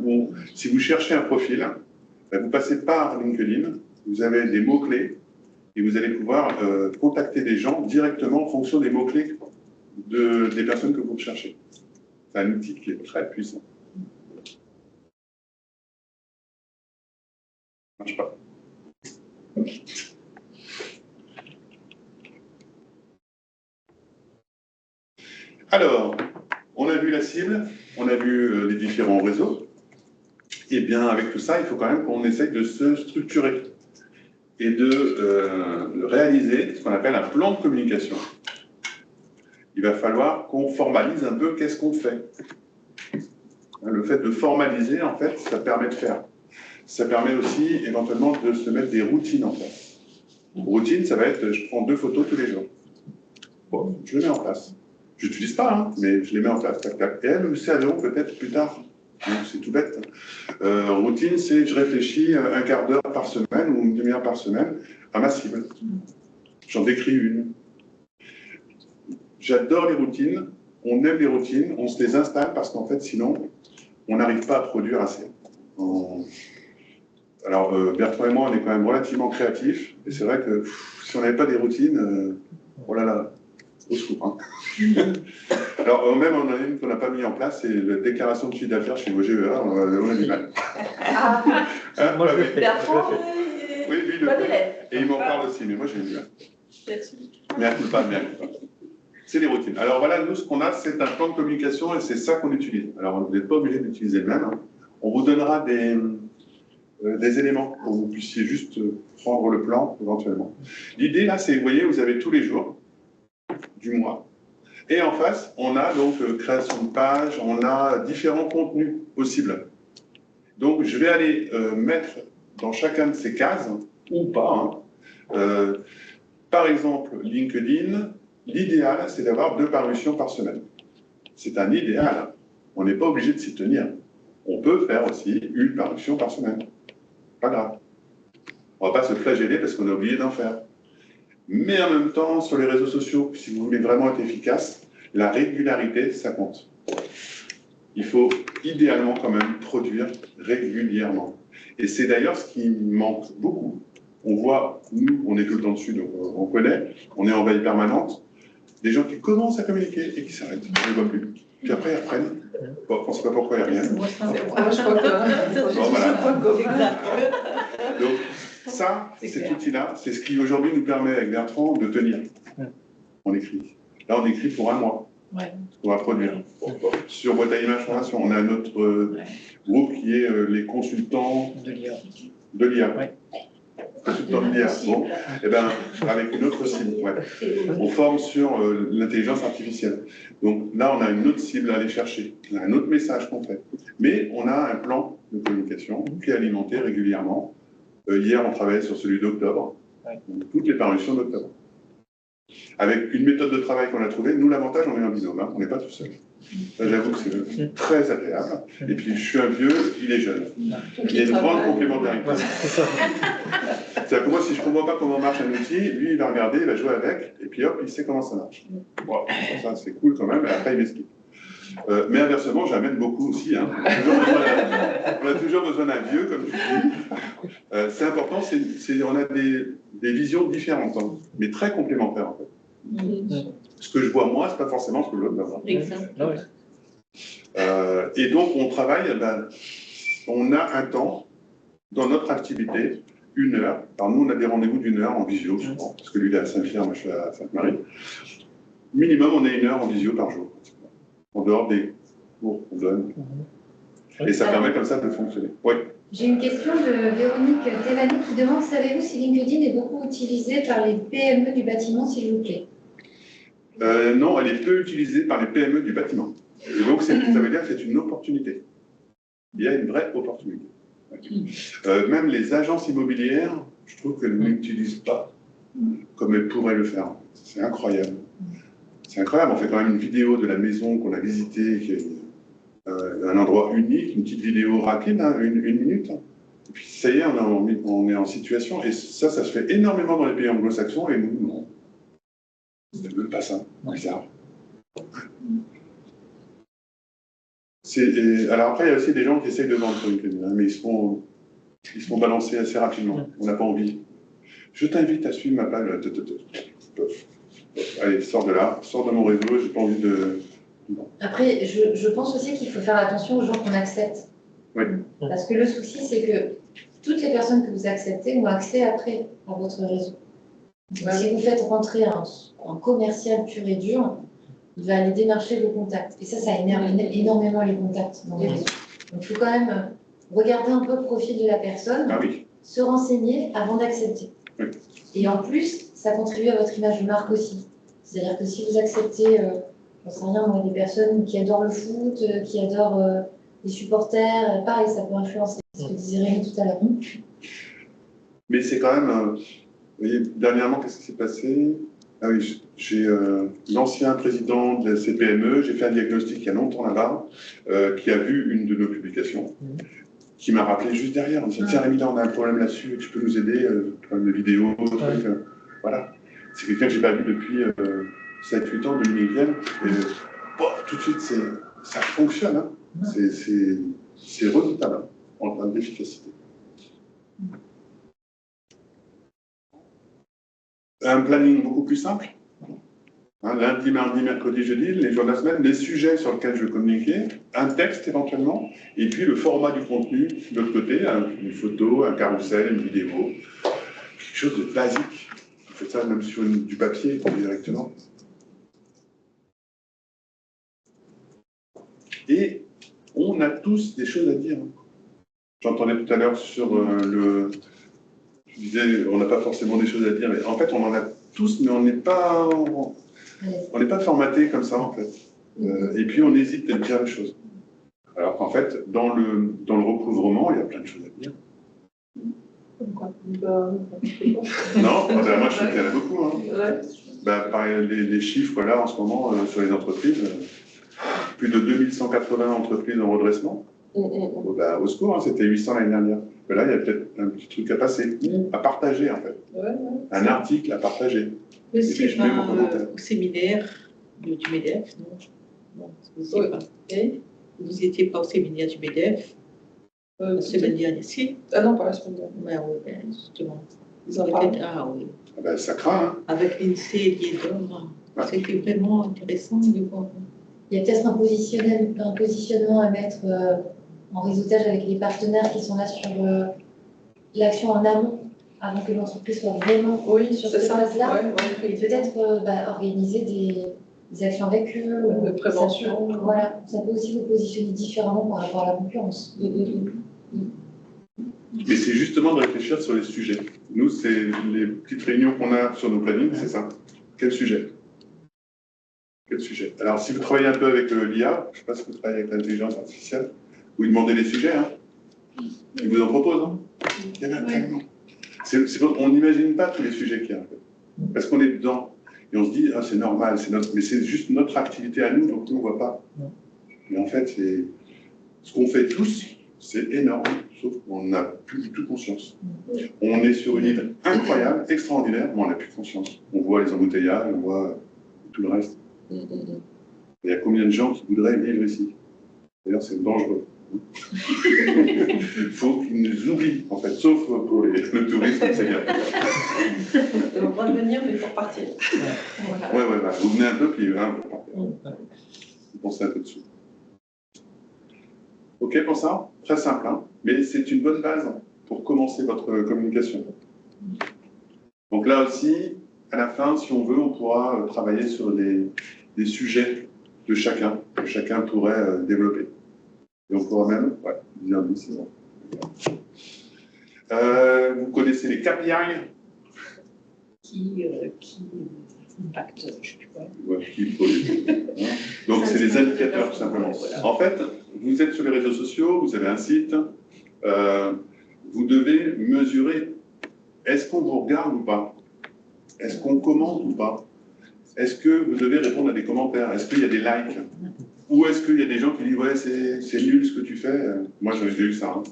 où si vous cherchez un profil, vous passez par LinkedIn, vous avez des mots-clés, et vous allez pouvoir contacter des gens directement en fonction des mots-clés des personnes que vous recherchez. C'est un outil qui est très puissant. Ça ne marche pas. Alors, on a vu la cible, on a vu les différents réseaux. Et bien, avec tout ça, il faut quand même qu'on essaye de se structurer et de réaliser ce qu'on appelle un plan de communication. Il va falloir qu'on formalise un peu qu'est-ce qu'on fait. Le fait de formaliser, en fait, ça permet de faire. Ça permet aussi, éventuellement, de se mettre des routines en place. Routine, ça va être, je prends 2 photos tous les jours. Bon, je les mets en place. Je n'utilise pas, mais je les mets en place. Tac, tac. Et elles me serviront peut-être plus tard. C'est tout bête. Routine, c'est je réfléchis un quart d'heure par semaine ou une demi-heure par semaine à ma cible. J'en décris une. J'adore les routines, on aime les routines, on se les installe parce qu'en fait, sinon, on n'arrive pas à produire assez. Alors, Bertrand et moi, on est quand même relativement créatifs, et c'est vrai que si on n'avait pas des routines, oh là là, au secours. Alors, même, on en a une qu'on n'a pas mis en place, c'est la déclaration de chiffre d'affaires chez GEA, on a du mal. Moi, je le fais. Bertrand, oui, lui, il le fait. Et il m'en parle aussi, mais moi, j'ai du mal. Mais à coup pas. C'est les routines. Alors voilà, nous, ce qu'on a, c'est un plan de communication et c'est ça qu'on utilise. Alors, vous n'êtes pas obligé d'utiliser le même. On vous donnera des éléments pour que vous puissiez juste prendre le plan éventuellement. L'idée, là, c'est, vous voyez, vous avez tous les jours du mois. Et en face, on a donc création de page, on a différents contenus possibles. Donc, je vais aller mettre dans chacun de ces cases, ou pas, par exemple, LinkedIn. L'idéal, c'est d'avoir 2 parutions par semaine. C'est un idéal. On n'est pas obligé de s'y tenir. On peut faire aussi 1 parution par semaine. Pas grave. On ne va pas se flageller parce qu'on a oublié d'en faire. Mais en même temps, sur les réseaux sociaux, si vous voulez vraiment être efficace, la régularité, ça compte. Il faut idéalement quand même produire régulièrement. Et c'est d'ailleurs ce qui manque beaucoup. On voit, nous, on est tout le temps dessus, donc on connaît, on est en veille permanente. Des gens qui commencent à communiquer et qui s'arrêtent, on ne les voit plus. Puis après, ils reprennent. Bon, on ne sait pas pourquoi il n'y a rien. Moi, je crois que... Bon, voilà. Donc, ça, cet outil-là, c'est ce qui aujourd'hui nous permet, avec Bertrand, de tenir. On écrit. Là, on écrit pour 1 mois. On va produire. Sur Boîte à Images Formation, on a un autre groupe qui est les consultants de l'IA. Consultants de l'IA. Bon, et ben, avec une autre cible. Ouais. On forme sur l'intelligence artificielle. Donc là, on a une autre cible à aller chercher. On a un autre message qu'on fait. Mais on a un plan de communication qui est alimenté régulièrement. Hier, on travaillait sur celui d'octobre. Toutes les parutions d'octobre. Avec une méthode de travail qu'on a trouvée, nous, l'avantage, on est en binôme, on n'est pas tout seul. J'avoue que c'est très agréable. Et puis, je suis un vieux, il est jeune. Il y a une grande complémentarité. C'est-à-dire que moi, si je ne comprends pas comment marche un outil, lui, il va regarder, il va jouer avec, et puis hop, il sait comment ça marche. Bon, ça, c'est cool quand même, et après, il m'explique. Mais inversement, j'amène beaucoup aussi. Hein. On a toujours besoin d'un vieux, comme tu dis. C'est important, on a des visions différentes, hein, mais très complémentaires en fait. Ce que je vois moi, c'est pas forcément ce que l'autre va voir. Exactement. Et donc, on travaille, on a un temps dans notre activité, 1 heure. Alors nous, on a des rendez-vous d'1 heure en visio, souvent, parce que lui, il est à Saint-Pierre, moi, je suis à Sainte-Marie. Minimum, on est 1 heure en visio par jour. en dehors des cours qu'on donne. Et ça permet comme ça de fonctionner. Oui. J'ai une question de Véronique Télani qui demande, savez-vous si LinkedIn est beaucoup utilisé par les PME du bâtiment, s'il vous plaît? Non, elle est peu utilisée par les PME du bâtiment. Et donc, ça veut dire que c'est une opportunité. Il y a une vraie opportunité. Même les agences immobilières, je trouve qu'elles ne l'utilisent pas comme elles pourraient le faire. C'est incroyable. C'est incroyable. On fait quand même une vidéo de la maison qu'on a visitée, qui est un endroit unique, une petite vidéo rapide, hein, une minute. Et puis ça y est, on est en situation. Et ça se fait énormément dans les pays anglo-saxons et nous, non. C'est même pas ça. Bizarre. Alors après, il y a aussi des gens qui essayent de vendre sur LinkedIn, hein, mais ils se font balancer assez rapidement. On n'a pas envie. Je t'invite à suivre ma page. Allez, sors de là, sors de mon réseau, j'ai pas envie de... Non. Après, je pense aussi qu'il faut faire attention aux gens qu'on accepte. Oui. Parce que le souci, c'est que toutes les personnes que vous acceptez ont accès après à votre réseau. Donc, si vous faites rentrer un commercial pur et dur, il va aller démarcher vos contacts. Et ça énerve énormément les contacts dans les réseaux. Donc, il faut quand même regarder un peu le profil de la personne, se renseigner avant d'accepter. Oui. Et en plus, ça contribue à votre image de marque aussi. C'est-à-dire que si vous acceptez, j'en sais rien, moi, des personnes qui adorent le foot, qui adorent les supporters, pareil, ça peut influencer ce que disait Rémi tout à l'heure. Mais c'est quand même... vous voyez, dernièrement, qu'est-ce qui s'est passé? Ah oui, j'ai l'ancien président de la CPME, j'ai fait un diagnostic il y a longtemps là-bas, qui a vu une de nos publications, qui m'a rappelé juste derrière, en me disant, tiens Rémi, là on a un problème là-dessus, tu peux nous aider, problème de vidéo, truc, voilà. C'est quelqu'un que je n'ai pas vu depuis 7-8 ans, de l'Univienne, et tout de suite, ça fonctionne, hein. C'est redoutable hein, en termes d'efficacité. Un planning beaucoup plus simple. Hein, lundi, mardi, mercredi, jeudi, les jours de la semaine, les sujets sur lesquels je veux communiquer, un texte éventuellement, et puis le format du contenu de l'autre côté, une photo, un carrousel, une vidéo, quelque chose de basique. Vous faites ça même sur du papier directement. Et on a tous des choses à dire. J'entendais tout à l'heure sur je disais, on n'a pas forcément des choses à dire, mais en fait, on en a tous, mais on n'est pas formaté comme ça, en fait. Et puis, on hésite à dire les choses. Alors qu'en fait, dans le recouvrement, il y a plein de choses à dire. Pourquoi Non, moi, je trouve qu'il y en a beaucoup. Hein. Pareil, les chiffres, là, en ce moment, sur les entreprises, plus de 2180 entreprises en redressement. Au secours, hein, c'était 800 l'année dernière. Mais là, il y a peut-être un petit truc à passer, à partager en fait. Un article à partager. Mais c'est au séminaire du MEDEF, non, vous n'étiez pas au séminaire du MEDEF la semaine dernière, si? Ah non, pas la semaine dernière. Oui, justement. Ils en parlent. Ah oui. Ça craint. Hein. Avec l'INSEE et l'IEDOM, c'était vraiment intéressant de voir. Il y a peut-être un positionnement à mettre en réseautage avec les partenaires qui sont là sur l'action en amont, avant que l'entreprise soit vraiment sur cette phase-là. Et peut-être organiser des actions avec eux. De prévention. Voilà, ça peut aussi vous positionner différemment par rapport à la concurrence. Mais c'est justement de réfléchir sur les sujets. Nous, c'est les petites réunions qu'on a sur nos plannings, c'est ça. Quel sujet? Quel sujet? Alors, si vous travaillez un peu avec l'IA, je ne sais pas si vous travaillez avec l'intelligence artificielle, vous lui demandez des sujets, hein. Il vous en propose, hein. Il y en a tellement. On n'imagine pas tous les sujets qu'il y a, en fait. Parce qu'on est dedans. Et on se dit, ah, c'est normal, mais c'est juste notre activité à nous, donc nous, on ne voit pas. Mais en fait, ce qu'on fait tous, c'est énorme, sauf qu'on n'a plus du tout conscience. On est sur une île incroyable, extraordinaire, mais on n'a plus conscience. On voit les embouteillages, on voit tout le reste. Il y a combien de gens qui voudraient vivre ici? D'ailleurs, c'est dangereux. Il faut qu'ils nous oublient, en fait, sauf pour le tourisme, c'est bien. Ils vont pas venir, mais il faut repartir. Ouais, vous venez un peu, puis vous repartez. Vous pensez un peu dessus. OK pour ça? Très simple, hein, mais c'est une bonne base pour commencer votre communication. Donc là aussi, à la fin, si on veut, on pourra travailler sur des sujets de chacun. que chacun pourrait développer. Et on pourra même, ouais, dire oui, c'est bon. Vous connaissez les KPI? Qui impacte, je sais pas. Ouais, donc, c'est les indicateurs, tout simplement. En fait, vous êtes sur les réseaux sociaux, vous avez un site, vous devez mesurer, est-ce qu'on vous regarde ou pas? Est-ce qu'on commente ou pas? Est-ce que vous devez répondre à des commentaires? Est-ce qu'il y a des likes? Ou est-ce qu'il y a des gens qui disent, ouais, c'est nul ce que tu fais? Moi, j'ai eu ça. Hein.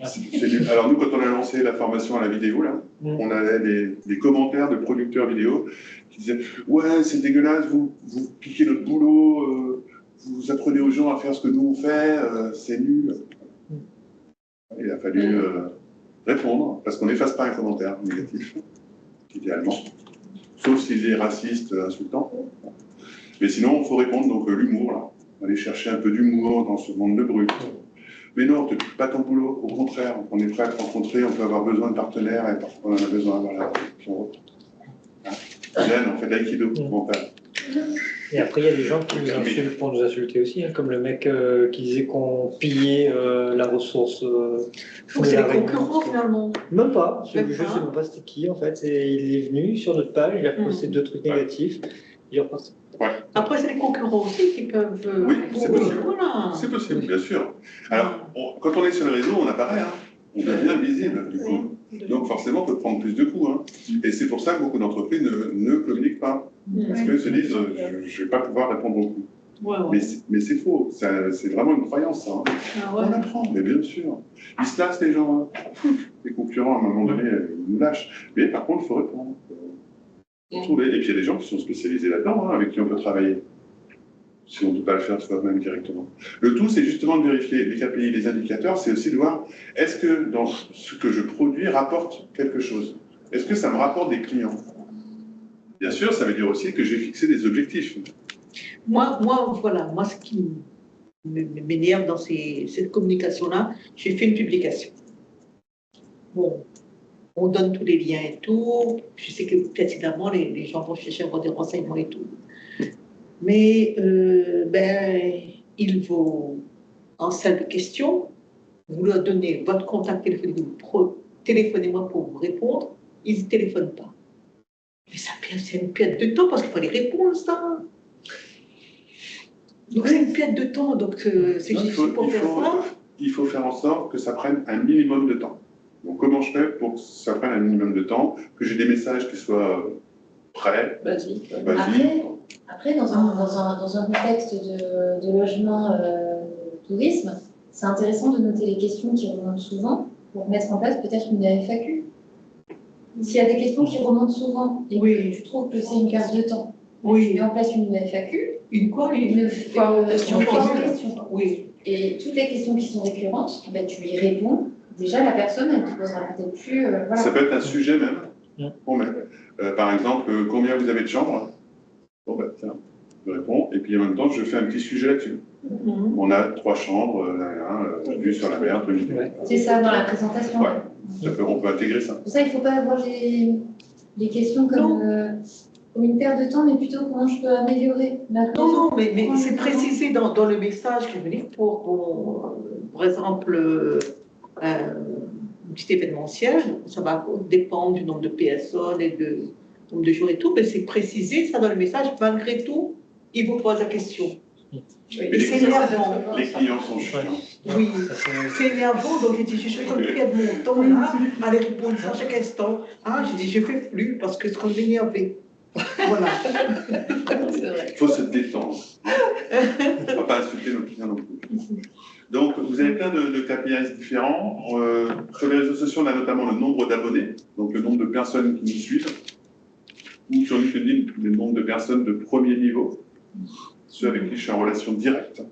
C'est nul. Alors, nous, quand on a lancé la formation à la vidéo, là, on avait des commentaires de producteurs vidéo qui disaient, ouais, c'est dégueulasse, vous piquez notre boulot, vous apprenez aux gens à faire ce que nous on fait, c'est nul. Il a fallu répondre, parce qu'on n'efface pas un commentaire négatif, idéalement, sauf s'il est raciste, insultant. Mais sinon, il faut répondre, donc l'humour, là. Aller chercher un peu d'humour dans ce monde de brut. Mais non, ne pique pas ton boulot, au contraire, on est prêt à te rencontrer, on peut avoir besoin de partenaires, et parfois on en a besoin, voilà, puis on reprend. On fait de l'aïkido mental. Et après, il y a des gens qui nous insultent pour nous insulter aussi, hein, comme le mec qui disait qu'on pillait la ressource. Donc c'est les concurrents finalement. Même pas, je ne sais même pas c'était qui en fait. Il est venu sur notre page, il a posté 2 trucs négatifs. Après, c'est les concurrents aussi qui peuvent. Oui, c'est possible. Voilà. C'est possible, bien sûr. Alors, quand on est sur les réseaux, on apparaît, hein. On devient visible, du coup. Donc, forcément, on peut prendre plus de coups. Hein. Et c'est pour ça que beaucoup d'entreprises ne communiquent pas. Parce qu'elles se disent, je ne vais pas pouvoir répondre aux coups. Mais c'est faux. C'est vraiment une croyance, ça. Hein. On apprend, mais bien sûr. Ils se lassent, les gens. Hein. Les concurrents, à un moment donné, ils nous lâchent. Mais par contre, il faut répondre. Et puis, il y a des gens qui sont spécialisés là-dedans, hein, avec qui on peut travailler. Si on ne peut pas le faire soi-même directement. Le tout, c'est justement de vérifier les KPI, les indicateurs, c'est aussi de voir, est-ce que dans ce que je produis rapporte quelque chose? Est-ce que ça me rapporte des clients? Bien sûr, ça veut dire aussi que j'ai fixé des objectifs. Moi, ce qui m'énerve dans cette communication-là, j'ai fait une publication. Bon, on donne tous les liens et tout. Je sais que précédemment, les gens vont chercher avoir des renseignements et tout. Mais il vaut, en salle de questions, vous leur donnez votre contact téléphonique, téléphonez-moi pour vous répondre, ils ne téléphonent pas. Mais ça c'est une perte de temps parce qu'il faut les répondre, ça. Donc c'est une perte de temps, donc c'est juste pour faire ça. Il faut faire en sorte que ça prenne un minimum de temps. Donc comment je fais pour que ça prenne un minimum de temps, que j'ai des messages qui soient prêts, basiques. Après, dans un contexte de logement tourisme, c'est intéressant de noter les questions qui remontent souvent pour mettre en place peut-être une FAQ. S'il y a des questions qui remontent souvent et que tu trouves que c'est une perte de temps, tu mets en place une FAQ. Une quoi? Une question. Oui. Et toutes les questions qui sont récurrentes, tu y réponds. Déjà, la personne, elle ne te posera peut-être plus. Voilà. Ça peut être un sujet même. Par exemple, combien vous avez de chambres? Bon, tiens, je réponds. Et puis en même temps, je fais un petit sujet là-dessus. On a 3 chambres, vue sur la mer, C'est ça, dans la présentation. On peut intégrer ça. Pour ça, il ne faut pas avoir les questions comme une perte de temps, mais plutôt comment je peux améliorer. Non, mais c'est précisé dans le message qui veut dire pour par exemple, un petit événementiel, ça va dépendre du nombre de personnes et du nombre de jours et tout, mais c'est précisé ça dans le message. Malgré tout, il vous pose la question. Mais c'est énervant. Les clients sont chiants. Oui, c'est énervant. Donc, j'ai dit, je suis comme perdre mon temps là, à les répondre à chaque instant. J'ai dit, je ne fais plus parce que je suis énervée. Voilà. Il faut se détendre. On ne va pas insulter nos clients non plus. Donc, vous avez plein de KPIs différents. Sur les réseaux sociaux, on a notamment le nombre d'abonnés, donc le nombre de personnes qui nous suivent. Ou sur LinkedIn, le nombre de personnes de premier niveau, ceux avec qui je suis en relation directe.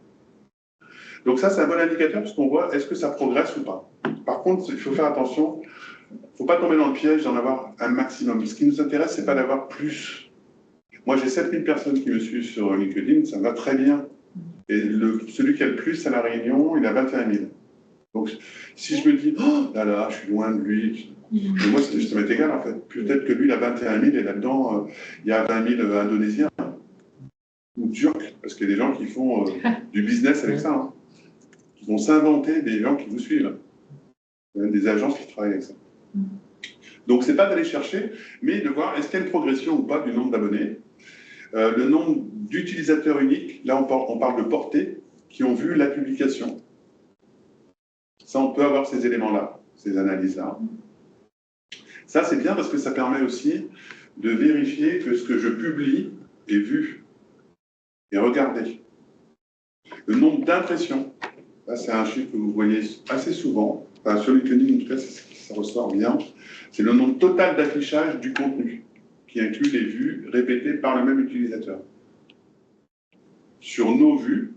Donc ça, c'est un bon indicateur parce qu'on voit est-ce que ça progresse ou pas. Par contre, il faut faire attention. Il ne faut pas tomber dans le piège d'en avoir un maximum. Ce qui nous intéresse, ce n'est pas d'avoir plus. Moi, j'ai 7000 personnes qui me suivent sur LinkedIn, ça me va très bien. Et celui qui a le plus à La Réunion, il a 21 000. Donc, si je me dis, oh là là, je suis loin de lui, mais moi, ça m'est égal en fait. Peut-être que lui, il a 21 000 et là-dedans, il y a 20 000 Indonésiens ou Turcs. parce qu'il y a des gens qui font du business avec ça. Hein. Ils vont s'inventer des gens qui vous suivent. Il y a des agences qui travaillent avec ça. Donc, ce n'est pas d'aller chercher, mais de voir est-ce qu'il y a une progression ou pas du nombre d'abonnés. Le nombre d'utilisateurs uniques, là, on parle de portée, qui ont vu la publication. Ça, on peut avoir ces éléments-là, ces analyses-là. Ça, c'est bien parce que ça permet aussi de vérifier que ce que je publie est vu et regardé. Le nombre d'impressions, c'est un chiffre que vous voyez assez souvent, enfin, sur LinkedIn, en tout cas, ça ressort bien. C'est le nombre total d'affichage du contenu, qui inclut les vues répétées par le même utilisateur. Sur nos vues,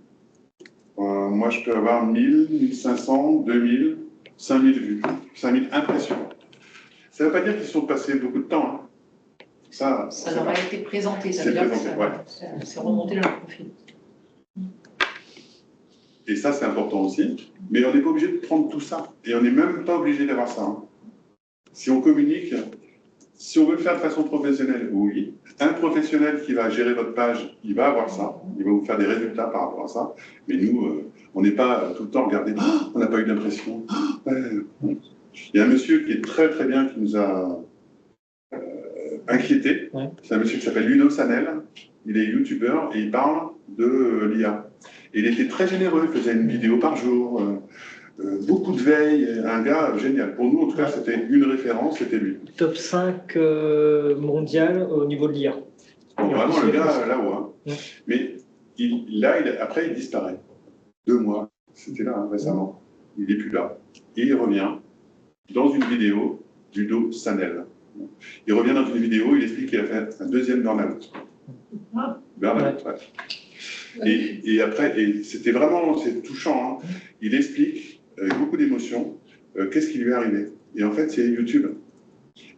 moi, je peux avoir 1000, 1500, 2000, 5000 vues, 5000 impressions. Ça ne veut pas dire qu'ils sont passés beaucoup de temps. Hein. Ça leur a été présenté, ça veut dire que c'est remonté dans le profil. Et ça, c'est important aussi. Mais on n'est pas obligé de prendre tout ça. Et on n'est même pas obligé d'avoir ça. Hein. Si on communique, si on veut le faire de façon professionnelle, oui. Un professionnel qui va gérer votre page, il va avoir ça. Il va vous faire des résultats par rapport à ça. Mais nous, on n'est pas tout le temps regardé. Oh, on n'a pas eu d'impression. Il y a un monsieur qui est très très bien, qui nous a inquiétés. Ouais. C'est un monsieur qui s'appelle Ludo Sanel. Il est youtubeur et il parle de l'IA. Et il était très généreux. Il faisait une vidéo par jour. Beaucoup de veille, un gars génial. Pour nous, en tout cas, c'était une référence, c'était lui. Top 5 mondial au niveau de l'IA. Bon, vraiment, le gars là-haut. Hein. Ouais. Mais après, il disparaît. 2 mois, c'était là récemment. Il n'est plus là. Et il revient dans une vidéo du Ludo Sanel. Il revient dans une vidéo, il explique qu'il a fait un 2e burn-out. Burn-out, ouais. Et après, c'était vraiment touchant. Hein. Il explique avec beaucoup d'émotion, qu'est-ce qui lui est arrivé. Et en fait, c'est YouTube.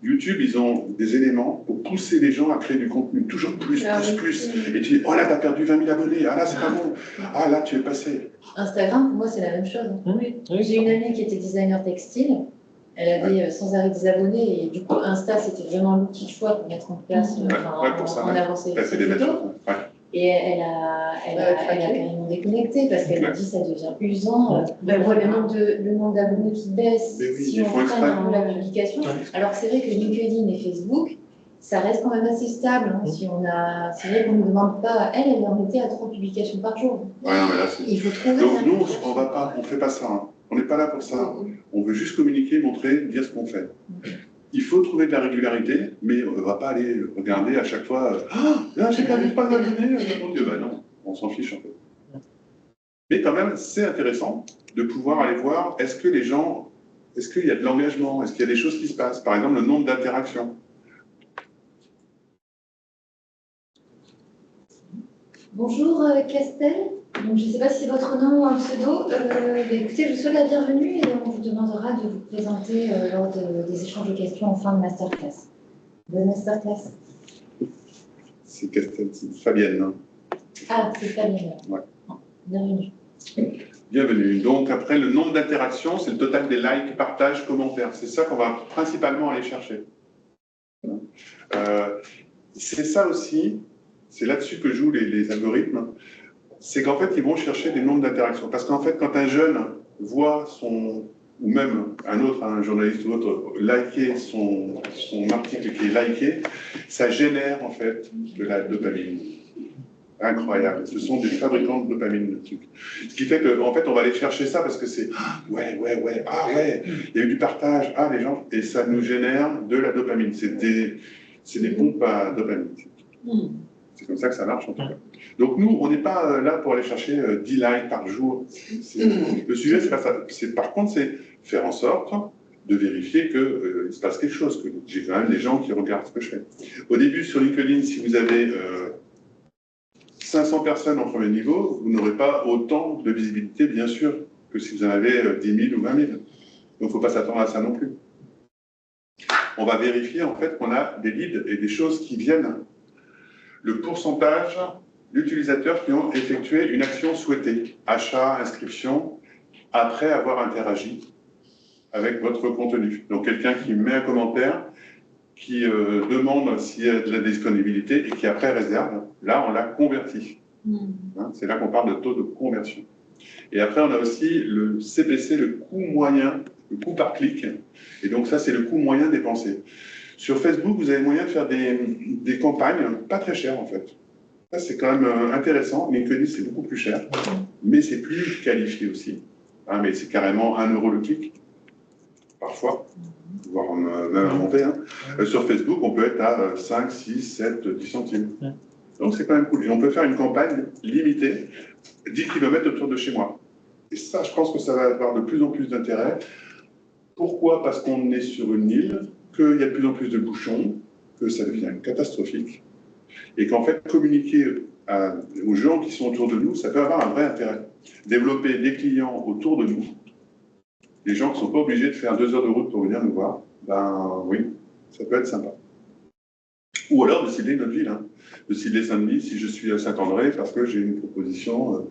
YouTube, ils ont des éléments pour pousser les gens à créer du contenu, toujours plus. Et tu dis, oh là, t'as perdu 20 000 abonnés, ah là, c'est pas bon, ah là, tu es passé. Instagram, pour moi, c'est la même chose. Oui. J'ai une amie qui était designer textile, elle avait sans arrêt des abonnés, et du coup, Insta, c'était vraiment l'outil de choix pour mettre en place, en avancer. Et elle a carrément déconnecté parce qu'elle me dit ça devient usant. On voit le nombre d'abonnés qui baisse si on freine la publication. Alors c'est vrai que LinkedIn et Facebook, ça reste quand même assez stable. Hein, c'est vrai qu'on ne demande pas. Elle en était à 3 publications par jour. Ouais, non, mais là, il faut trouver. Donc nous, on ne fait pas ça. Hein. On n'est pas là pour ça. On veut juste communiquer, montrer, dire ce qu'on fait. Il faut trouver de la régularité, mais on ne va pas aller regarder à chaque fois là, j'ai perdu pas d'abonnés, mon Dieu, bah non, on s'en fiche en fait. Mais quand même, c'est intéressant de pouvoir aller voir est-ce qu'il y a de l'engagement, est-ce qu'il y a des choses qui se passent, par exemple le nombre d'interactions. Bonjour Castel. Donc, je ne sais pas si c'est votre nom ou un pseudo. Écoutez, je vous souhaite la bienvenue et on vous demandera de vous présenter lors des échanges de questions en fin de masterclass. Bonne masterclass. C'est Castel, c'est Fabienne. Hein. Ah, c'est Fabienne. Ouais. Bienvenue. Bienvenue. Donc, après, le nombre d'interactions, c'est le total des likes, partages, commentaires. C'est ça qu'on va principalement aller chercher. C'est ça aussi, c'est là-dessus que jouent les algorithmes. C'est qu'en fait, ils vont chercher des nombres d'interactions. Parce qu'en fait, quand un jeune voit ou même un journaliste ou autre, liker son article qui est liké, ça génère en fait de la dopamine. Incroyable. Ce sont des fabricants de dopamine. Ce qui fait qu'en fait, on va aller chercher ça parce que c'est ouais, il y a eu du partage, les gens, et ça nous génère de la dopamine. C'est des pompes à dopamine. C'est comme ça que ça marche en tout cas. Donc nous, on n'est pas là pour aller chercher 10 likes par jour. Le sujet, c'est pas ça. Par contre, c'est faire en sorte de vérifier qu'il se passe quelque chose, que j'ai quand même des gens qui regardent ce que je fais. Au début, sur LinkedIn, si vous avez 500 personnes en premier niveau, vous n'aurez pas autant de visibilité, bien sûr, que si vous en avez 10 000 ou 20 000. Donc il ne faut pas s'attendre à ça non plus. On va vérifier en fait qu'on a des leads et des choses qui viennent. Le pourcentage d'utilisateurs qui ont effectué une action souhaitée, achat, inscription, après avoir interagi avec votre contenu. Donc quelqu'un qui met un commentaire, qui demande s'il y a de la disponibilité et qui après réserve, là on l'a converti. Hein, c'est là qu'on parle de taux de conversion. Et après, on a aussi le CPC, le coût moyen, le coût par clic. Et donc ça, c'est le coût moyen dépensé. Sur Facebook, vous avez moyen de faire des campagnes pas très chères, en fait. Ça, c'est quand même intéressant. LinkedIn, c'est beaucoup plus cher, mais c'est plus qualifié aussi. Hein, mais c'est carrément 1 € le clic, parfois, voire même à monter. Hein. Sur Facebook, on peut être à 5, 6, 7, 10 centimes. Donc c'est quand même cool. Et on peut faire une campagne limitée, 10 km autour de chez moi. Et ça, je pense que ça va avoir de plus en plus d'intérêt. Pourquoi? Parce qu'on est sur une île, qu'il y a de plus en plus de bouchons, que ça devient catastrophique. Et qu'en fait, communiquer aux gens qui sont autour de nous, ça peut avoir un vrai intérêt. Développer des clients autour de nous, des gens qui ne sont pas obligés de faire 2 heures de route pour venir nous voir, ben oui, ça peut être sympa. Ou alors de cibler notre ville, hein. De cibler Saint-Denis si je suis à Saint-André, parce que j'ai une proposition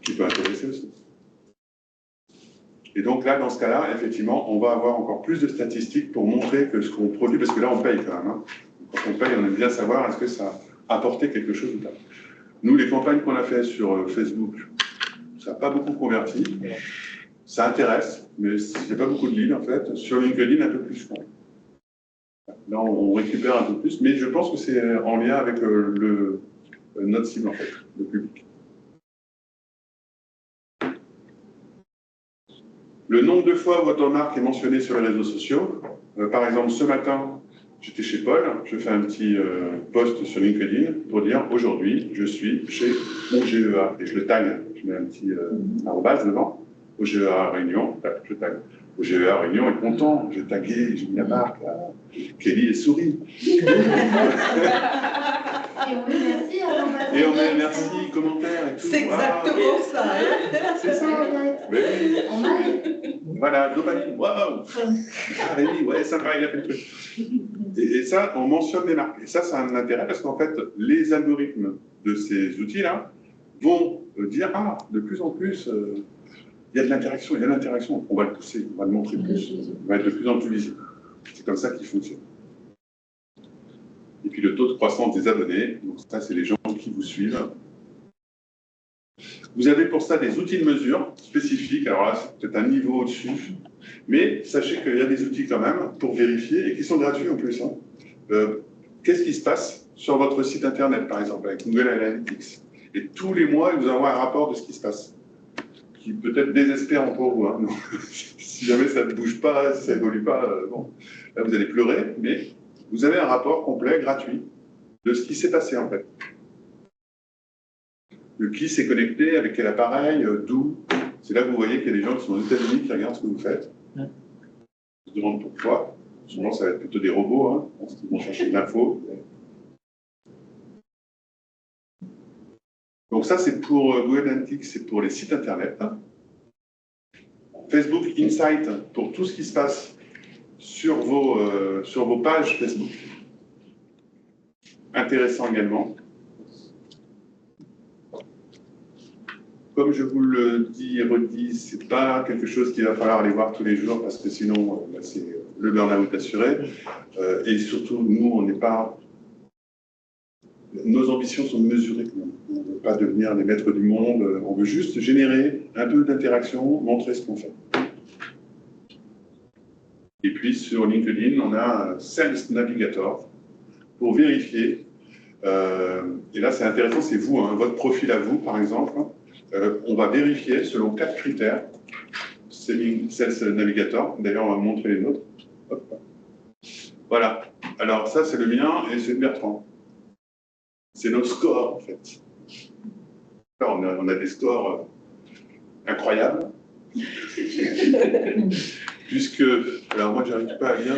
qui peut intéresser aussi. Et donc là, dans ce cas-là, effectivement, on va avoir encore plus de statistiques pour montrer que ce qu'on produit, parce que là, on paye quand même. Hein. Quand on paye, on aime bien savoir est-ce que ça a apporté quelque chose ou pas. Nous, les campagnes qu'on a faites sur Facebook, ça n'a pas beaucoup converti. Ça intéresse, mais il n'y a pas beaucoup de leads, en fait. Sur LinkedIn, un peu plus, je crois. Là, on récupère un peu plus, mais je pense que c'est en lien avec notre cible, en fait, le public. Le nombre de fois où votre marque est mentionnée sur les réseaux sociaux. Par exemple, ce matin, j'étais chez Paul, je fais un petit post sur LinkedIn pour dire aujourd'hui, je suis chez OGEA, et je le tag, je mets un petit arrobase devant, OGEA Réunion, je tag. OGEA Réunion est content, j'ai tagué, j'ai mis la marque, Kelly est souris. Et on met merci à l'ambassadeur. Et on met merci, commentaires et tout. C'est exactement ça. C'est ça. Mais On a voilà, dopamine, waouh. Ah, Rémi, ouais, sympa, il a fait le truc. Et ça, on mentionne les marques. Et ça a un intérêt parce qu'en fait, les algorithmes de ces outils-là vont dire, ah, de plus en plus, il y a de l'interaction, il y a de l'interaction. On va le pousser, on va le montrer plus. Il va être de plus en plus visible. C'est comme ça qu'il fonctionne. Et puis le taux de croissance des abonnés, donc ça, c'est les gens qui vous suivent. Vous avez pour ça des outils de mesure spécifiques. Alors là, c'est peut-être un niveau au-dessus. Mais sachez qu'il y a des outils quand même pour vérifier et qui sont gratuits en plus. Hein. Qu'est-ce qui se passe sur votre site internet, par exemple, avec Google Analytics? Et tous les mois, ils vous envoient un rapport de ce qui se passe. Qui peut être désespérant pour vous. Hein. Si jamais ça ne bouge pas, si ça n'évolue pas, bon, là vous allez pleurer, mais vous avez un rapport complet, gratuit, de ce qui s'est passé en fait. De qui s'est connecté, avec quel appareil, d'où. C'est là que vous voyez qu'il y a des gens qui sont aux États-Unis qui regardent ce que vous faites. Ils se demandent pourquoi. Souvent, ça va être plutôt des robots, hein, qui vont chercher de l'info. Donc ça, c'est pour Google Analytics, c'est pour les sites internet. Facebook Insight, pour tout ce qui se passe sur vos pages Facebook. Intéressant également. Comme je vous le dis et redis, ce n'est pas quelque chose qu'il va falloir aller voir tous les jours parce que sinon, c'est le burn-out assuré. Et surtout, nous, on n'est pas... Nos ambitions sont mesurées. On ne veut pas devenir les maîtres du monde. On veut juste générer un peu d'interaction, montrer ce qu'on fait. Et puis, sur LinkedIn, on a un Sales Navigator pour vérifier. Et là, c'est intéressant, c'est vous, hein, votre profil à vous, par exemple. On va vérifier selon 4 critères. C'est Sales Navigator. D'ailleurs, on va vous montrer les nôtres. Hop. Voilà. Alors, ça, c'est le mien et c'est de Bertrand. C'est nos scores, en fait. Alors, on a des scores incroyables. Puisque, alors moi, je n'arrive pas à lire.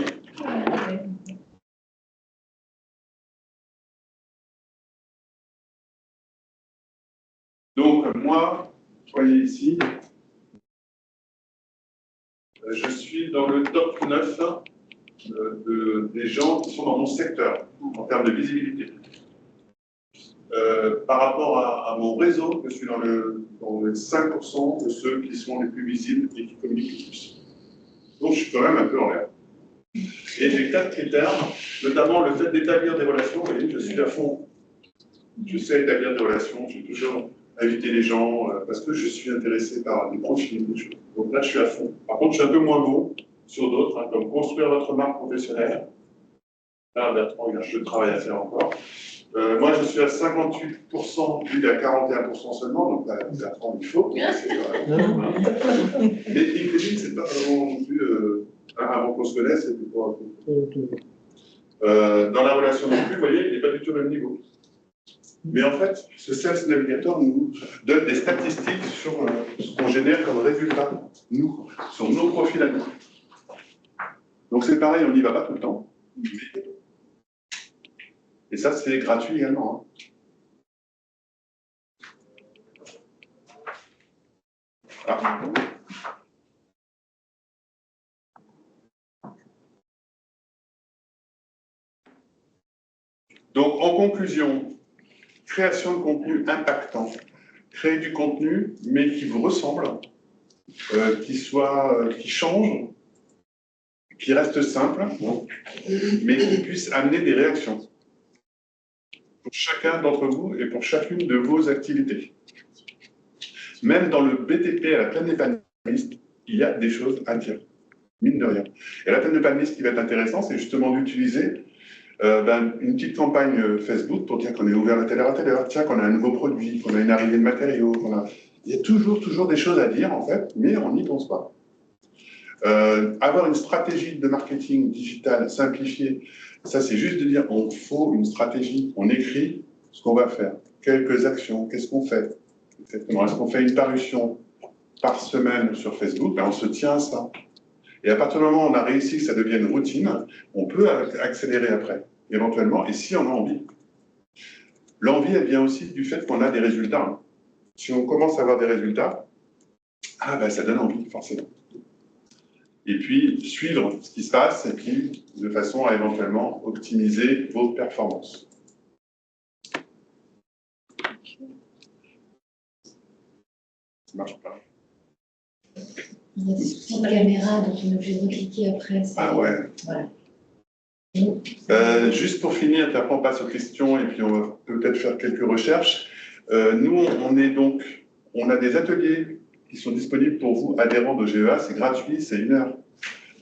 Donc, moi, voyez ici, je suis dans le top 9 des gens qui sont dans mon secteur, en termes de visibilité. Par rapport à mon réseau, je suis dans les 5% de ceux qui sont les plus visibles et qui communiquent le plus. Donc, je suis quand même un peu en l'air. Et j'ai 4 critères, notamment le fait d'établir des relations. Vous voyez, je suis à fond Je sais établir des relations, je vais toujours inviter les gens parce que je suis intéressé par des profils. Donc là, je suis à fond. Par contre, je suis un peu moins bon sur d'autres, hein, comme construire votre marque professionnelle. Là, Bertrand, il y a un peu de travail à faire encore. Moi, je suis à 58%, lui, il est à 41% seulement, donc là, Bertrand, il faut. Mais LinkedIn, c'est pas vraiment non plus, avant qu'on se connaisse, c'était pas. Dans la relation non plus, vous voyez, il n'est pas du tout au même niveau. Mais en fait, ce Sales Navigator nous donne des statistiques sur ce qu'on génère comme résultat, nous, sur nos profils à nous. Donc c'est pareil, on n'y va pas tout le temps. Et ça, c'est gratuit également. Hein. Ah. Donc, en conclusion, création de contenu impactant. Créer du contenu, mais qui vous ressemble, qui change, qui reste simple, mais qui puisse amener des réactions. Pour chacun d'entre vous et pour chacune de vos activités. Même dans le BTP à la plaine des palmistes, il y a des choses à dire, mine de rien. Et la plaine des palmistes, ce qui va être intéressant, c'est justement d'utiliser une petite campagne Facebook pour dire qu'on est ouvert à telle heure, tiens, qu'on a un nouveau produit, qu'on a une arrivée de matériaux, il y a toujours des choses à dire, en fait, mais on n'y pense pas. Avoir une stratégie de marketing digital simplifiée, ça c'est juste de dire on faut une stratégie, on écrit ce qu'on va faire, quelques actions, qu'est-ce qu'on fait exactement. Est-ce qu'on fait une parution par semaine sur Facebook? On se tient à ça. Et à partir du moment où on a réussi que ça devienne routine, on peut accélérer après, éventuellement, et si on a envie. L'envie, elle vient aussi du fait qu'on a des résultats. Si on commence à avoir des résultats, ça donne envie, forcément. Et puis, suivre ce qui se passe, et puis, de façon à éventuellement optimiser vos performances. Ça marche pas. Il y a des petites caméras, donc on est obligé de cliquer après. Ah ouais. Voilà. Juste pour finir, après on passe aux questions et puis on va peut-être faire quelques recherches. Nous, on a des ateliers qui sont disponibles pour vous, adhérents de GEA, c'est gratuit, c'est 1 heure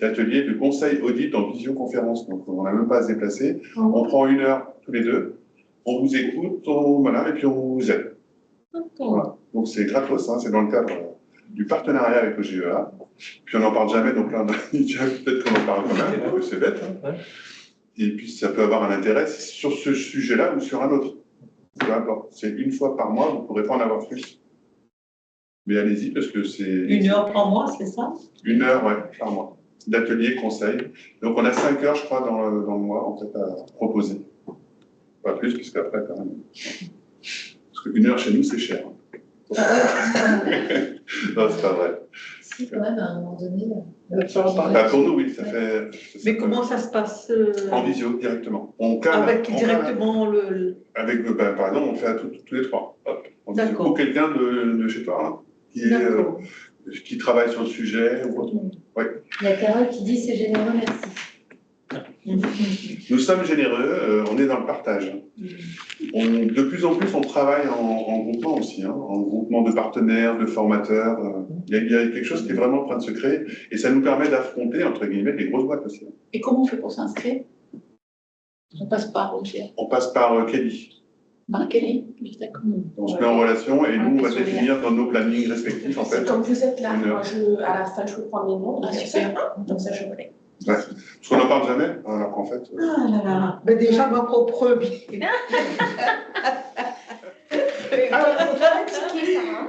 d'atelier de conseil audit en visioconférence, donc on n'a même pas à se déplacer. On prend 1 heure tous les deux, on vous écoute, et puis on vous aide. Voilà. Donc c'est gratos, c'est dans le cadre du partenariat avec le GEA. Puis on n'en parle jamais, donc là, peut-être qu'on en parle quand même, parce que c'est bête. Et puis ça peut avoir un intérêt sur ce sujet-là ou sur un autre. Peu importe. C'est 1 fois par mois, vous ne pourrez pas en avoir plus. Mais allez-y, parce que c'est... 1 heure par mois, c'est ça? 1 heure, ouais, par mois. D'atelier, conseil. Donc on a 5 heures, je crois, dans le mois, en fait, à proposer. Pas plus, puisqu'après, quand même. Parce que 1 heure chez nous, c'est cher. Non, c'est pas vrai. Si, quand même, à un moment donné. Pour nous, oui, ça fait. Mais comment ça se passe En visio, directement. Avec directement le. Avec, par exemple, on fait à tous les trois. Ou quelqu'un de chez toi, qui travaille sur le sujet. Ou autre. Ouais. Il y a Carole qui dit c'est généreux, merci. Nous sommes généreux, on est dans le partage. De plus en plus, on travaille en groupement aussi, en groupement de partenaires, de formateurs. Il y a quelque chose qui est vraiment en train de se créer et ça nous permet d'affronter, entre guillemets, les grosses boîtes aussi. Et comment on fait pour s'inscrire? On passe par Roger. On passe par Kelly. Par Kelly, d'accord. On se met en relation et nous, on va définir dans nos plannings respectifs, en fait. Comme vous êtes là, moi, à la fin, je peux prendre les noms. Super. Comme ça, je connais. Ouais. Parce qu'on n'en parle jamais, alors qu'en fait. Ah là là, mais déjà ma propre vie.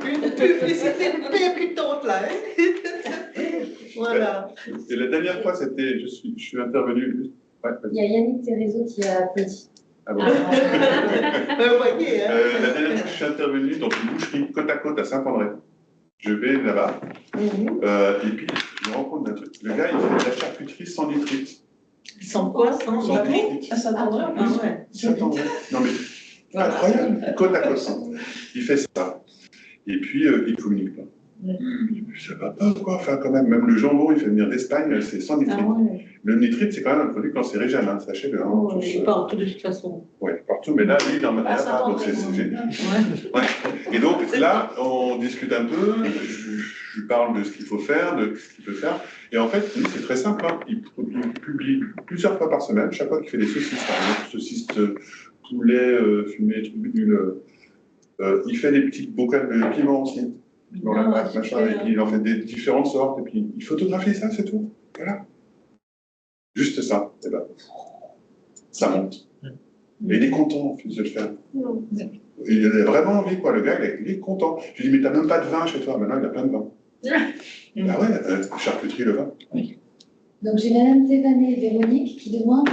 Une publicité péricutante là. Voilà. Et la dernière fois, c'était, je suis intervenu. Ouais, il y a Yannick Théréseau qui a applaudi. Ah bon. Vous voyez, hein. La dernière fois que je suis intervenu dans une boucherie côte à côte à Saint-André. Je vais là-bas, et puis je me rends compte d'un truc. Le gars, il fait de la charcuterie sans nitrite. Sans quoi? Sans nitrite? À Saint-André, en plus. Saint-André. Non mais, incroyable, côte à côte. Il fait ça. Et puis, il communique pas. Ça va pas, quoi. Enfin, quand même, le jambon, il fait venir d'Espagne, c'est sans nitrite. Le nitrite, c'est quand même un produit cancérigène, hein, sachez-le. Hein, Oh, je ne pas de toute façon. Oui, partout, mais là, lui, il en a pas, donc c'est génial. Ouais. Et donc là, on discute un peu, je lui parle de ce qu'il faut faire, de ce qu'il peut faire. Et en fait, lui, c'est très simple. Hein. Il publie plusieurs fois par semaine, chaque fois qu'il fait des saucisses, par exemple, saucisses poulet, fumé, truc nul. Il fait des petites bocales de piment aussi. Dans la pâte, machin, et puis il en fait des différentes sortes, et puis il photographie ça, c'est tout. Voilà. Juste ça, et ben, ça monte. Et il est content, en plus, de le faire. Il a vraiment envie, quoi, le gars, il est content. Je lui dis, mais t'as même pas de vin chez toi. Maintenant, il a plein de vin. Ah ouais, charcuterie, le vin. Oui. Donc, j'ai Madame Thévanet et Véronique qui demandent,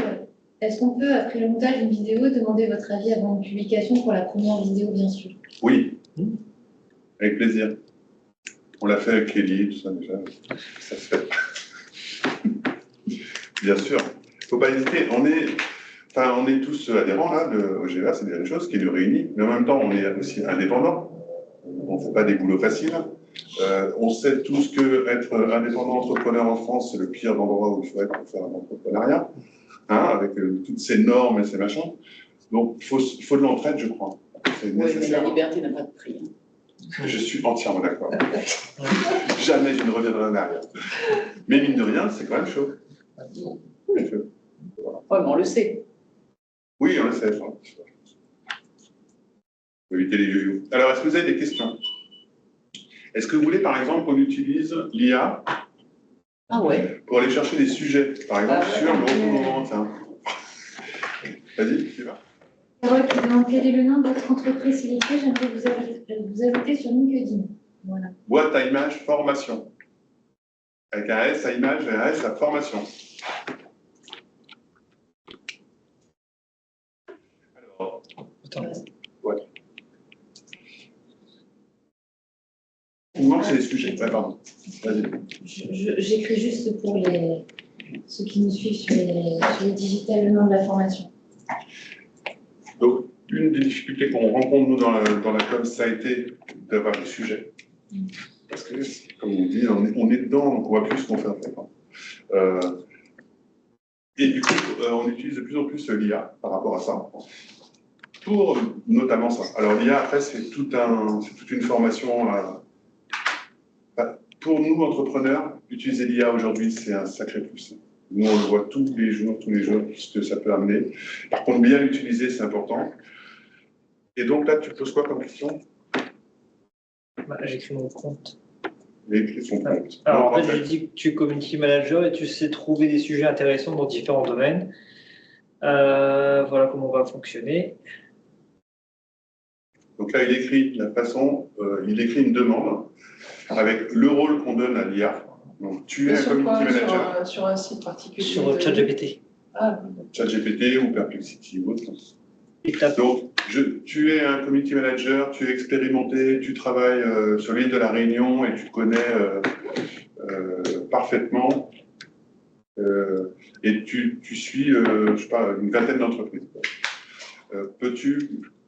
est-ce qu'on peut, après le montage d'une vidéo, demander votre avis avant une publication pour la première vidéo, bien sûr? Oui, avec plaisir. On l'a fait avec Kelly, tout ça, déjà. Ça se fait. Bien sûr. Il ne faut pas hésiter. On est tous adhérents là, au GEA, c'est déjà une chose qui nous réunit. Mais en même temps, on est aussi indépendants. On ne fait pas des boulots faciles. On sait tous qu'être indépendant entrepreneur en France, c'est le pire endroit où il faut être pour faire un entrepreneuriat, hein, avec toutes ces normes et ces machins. Donc, il faut de l'entraide, je crois. Oui, mais la liberté n'a pas de prix. Hein. Je suis entièrement d'accord. Jamais je ne reviendrai en arrière. Mais mine de rien, c'est quand même chaud. Oui, voilà. Ouais, mais on le sait. Oui, on le sait. Faut éviter les yo-yo. Alors, est-ce que vous avez des questions? Est-ce que vous voulez, par exemple, qu'on utilise l'IA pour aller chercher des sujets, par exemple, sur le recouvrement? Vas-y, tu vas. Carole qui demande quel est le nom de votre entreprise, s'il vous plaît, j'aimerais vous ajouter sur LinkedIn. Voilà. Boîte à images formation. Avec un S à image et un S à formation. Alors, ouais. Il manque les sujets. Ouais, pardon. Vas-y. J'écris juste pour ceux qui nous suivent sur les digitales le nom de la formation. Donc, une des difficultés qu'on rencontre, nous, dans la com, ça a été d'avoir des sujets. Parce que, comme on dit, on est dedans, donc on voit plus ce qu'on fait en fait. Et du coup, on utilise de plus en plus l'IA par rapport à ça, pour notamment ça. Alors l'IA, après, c'est toute une formation. Pour nous, entrepreneurs, utiliser l'IA aujourd'hui, c'est un sacré plus. Nous, on le voit tous les jours, ce que ça peut amener. Par contre, bien l'utiliser, c'est important. Et donc là, tu poses quoi comme question? J'écris mon compte. Écrit son compte. Alors, en fait, je dis que tu es community manager et tu sais trouver des sujets intéressants dans différents domaines. Voilà comment on va fonctionner. Donc là, il écrit une demande avec le rôle qu'on donne à l'IA. Donc, tu es un community manager. Sur un site particulier. Sur ChatGPT. ChatGPT ou Perplexity ou autre. Donc, tu es un community manager, tu es expérimenté, tu travailles sur l'île de la Réunion et tu connais parfaitement et tu suis, je sais pas, une vingtaine d'entreprises.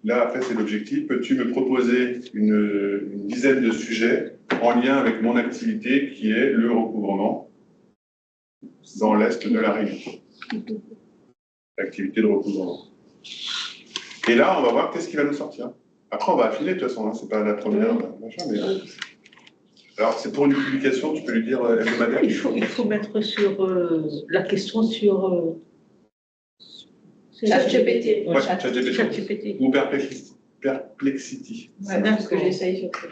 Là après c'est l'objectif, peux-tu me proposer une dizaine de sujets en lien avec mon activité qui est le recouvrement dans l'Est de la Réunion. L'activité de recouvrement. Et là, on va voir qu'est-ce qui va nous sortir. Après, on va affiner, de toute façon, hein, c'est pas la première, machin, mais... Alors, c'est pour une publication, tu peux lui dire hebdomadaire. Il faut mettre sur la question sur... ChatGPT. Ouais, ChatGPT. Ou Perplexity. Ouais, parce que j'essaye sur ce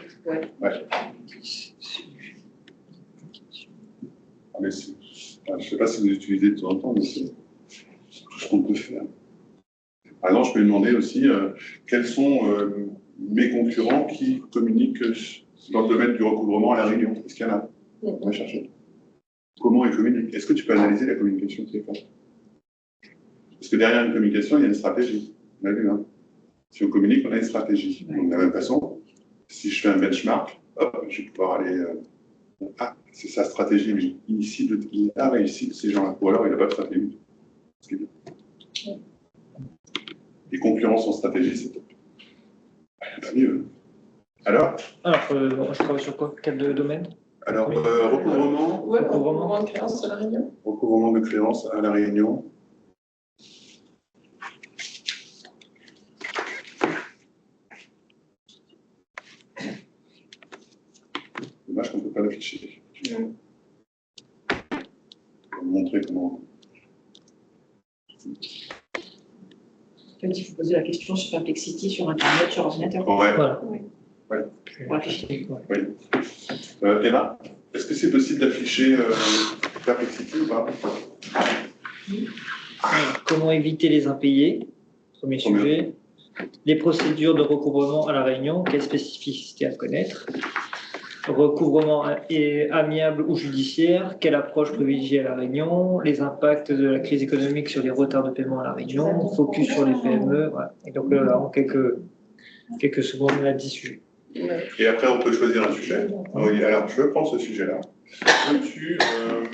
mais je ne sais pas si vous utilisez de temps en temps, mais c'est tout ce qu'on peut faire. Par exemple, je peux lui demander aussi quels sont mes concurrents qui communiquent dans le domaine du recouvrement à La Réunion. Est-ce qu'il y en a? On va chercher. Comment ils communiquent? Est-ce que tu peux analyser la communication de ces gens? Parce que derrière une communication, il y a une stratégie. On a vu, hein? Si on communique, on a une stratégie. Donc, de la même façon, si je fais un benchmark, hop, je vais pouvoir aller... c'est sa stratégie, mais il a réussi ces gens-là. Ou alors, il n'a pas de stratégie. Les concurrents sans stratégie, c'est top. Pas mieux. Alors, je travaille sur quoi? Quel domaine? Alors, recouvrement. Ouais, recouvrement de créances à la Réunion. Recouvrement de créances à la Réunion. Dommage qu'on ne peut pas l'afficher. Je vais vous montrer comment. En fait, il faut poser la question sur Perplexity, sur Internet, sur ordinateur. Ouais. Voilà. Oui. Ouais. Pour afficher. Oui. Emma, est-ce que c'est possible d'afficher Perplexity ou pas? Alors, comment éviter les impayés? Premier sujet. Les procédures de recouvrement à la Réunion, quelles spécificités à connaître? Recouvrement amiable ou judiciaire, quelle approche privilégiée à la Réunion? Les impacts de la crise économique sur les retards de paiement à la Réunion, focus sur les PME. Voilà. Et donc là, en quelques secondes, on a 10 sujets. Et après, on peut choisir un sujet. Oui, alors, je prends ce sujet-là. Peux-tu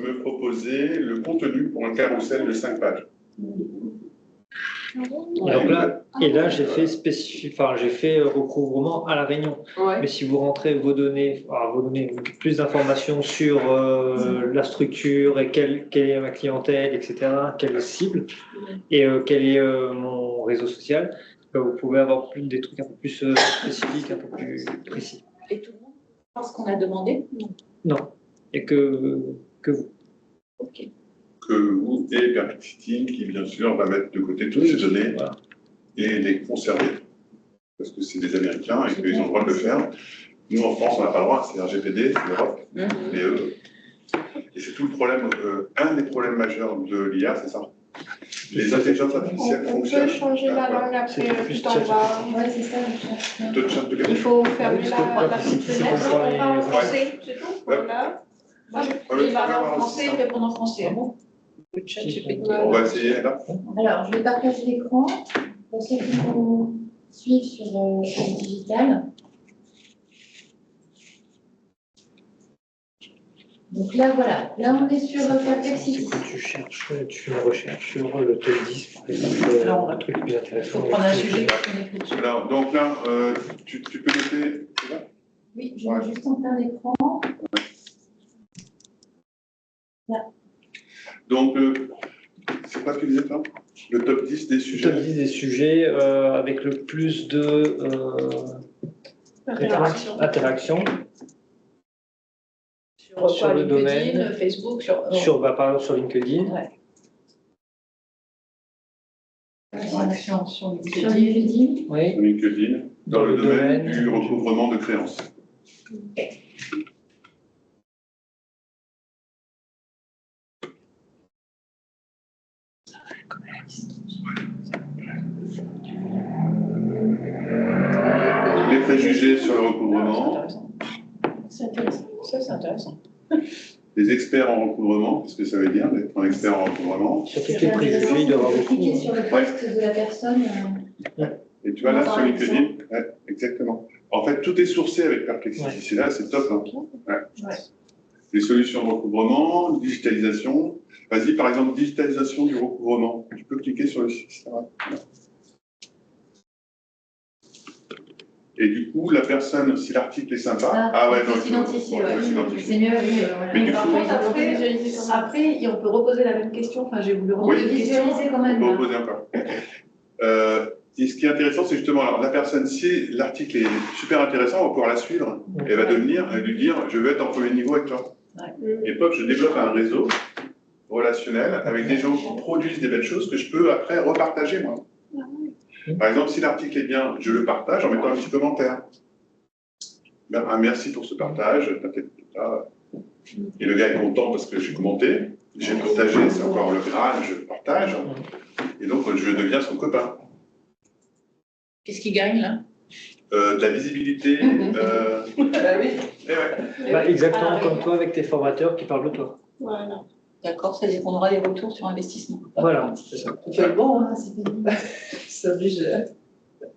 me proposer le contenu pour un carrousel de 5 pages? Et là, j'ai fait recouvrement à la Réunion. Ouais. Mais si vous rentrez vos données, plus d'informations sur la structure et quelle est ma clientèle, etc., quelle cible et quel est mon réseau social, vous pouvez avoir des trucs un peu plus spécifiques, un peu plus précis. Et tout le monde pense qu'on a demandé? Non, et que vous. Ok. Que vous et Perplexity, qui bien sûr va mettre de côté toutes ces données et les conserver, parce que c'est des Américains et qu'ils ont le droit de le faire. Nous, en France, on n'a pas le droit, c'est RGPD, c'est l'Europe, mais eux. Et c'est tout le problème, un des problèmes majeurs de l'IA, c'est ça. Les intelligences artificielles fonctionnent. On peut changer la langue après, tout en bas. Ouais, c'est ça, je cherche. Il faut fermer la petite fenêtre. On parle en français, c'est tout. Voilà. Il va parler en français, il répond en français. Le chat GPT. On va essayer là. Alors, je vais partager l'écran pour ceux qui nous suivent sur le digital. Donc là, voilà. Là, on est sur Perplexity. Tu fais une recherche sur le top 10, par exemple, un truc plus intéressant. Il faut prendre un sujet qu'on écrit dessus. Alors, donc là, tu peux noter. Oui, je vais juste en plein l'écran. Là. Donc, c'est pas ce que tu disais, toi? Le top 10 des sujets. Le top 10 des sujets avec le plus de interaction. Sur le LinkedIn, domaine, Facebook, par exemple sur LinkedIn. Ouais. Sur Sur LinkedIn. Oui. Sur LinkedIn, dans le domaine du recouvrement de créances. Les préjugés sur le recouvrement. C'est intéressant. Ça, c'est intéressant. Les experts en recouvrement, qu'est-ce que ça veut dire d'être un expert en recouvrement? Sur toutes les préjugés, il doit y avoir beaucoup. Cliquer sur le poste de la personne. Et tu vois là sur LinkedIn, exactement. En fait, tout est sourcé avec Perplexity. C'est là, c'est top. Hein. Ouais. Les solutions de recouvrement, digitalisation. Vas-y, par exemple, digitalisation du recouvrement. Tu peux cliquer sur le site. Et du coup, la personne, si l'article est sympa, non, s'identifier, c'est mieux. Mais Par contre, après, on peut reposer la même question. Enfin, j'ai voulu reposer une question. Quand même. On peut reposer encore. Et ce qui est intéressant, c'est justement, alors, la personne, si l'article est super intéressant, on va pouvoir la suivre. Elle va lui dire, je veux être en premier niveau avec toi. Et pop, je développe un réseau relationnel avec des gens qui produisent des belles choses que je peux après repartager, moi. Par exemple, si l'article est bien, je le partage en mettant un petit commentaire. Merci pour ce partage. Et le gars est content parce que j'ai commenté, j'ai partagé, c'est encore le Graal, je le partage. Et donc, je deviens son copain. Qu'est-ce qu'il gagne là? De la visibilité. Exactement comme toi avec tes formateurs qui parlent de toi. Voilà. D'accord, ça veut dire qu'on aura des retours sur investissement. Voilà, c'est ça. C'est bon, hein. Ça oblige.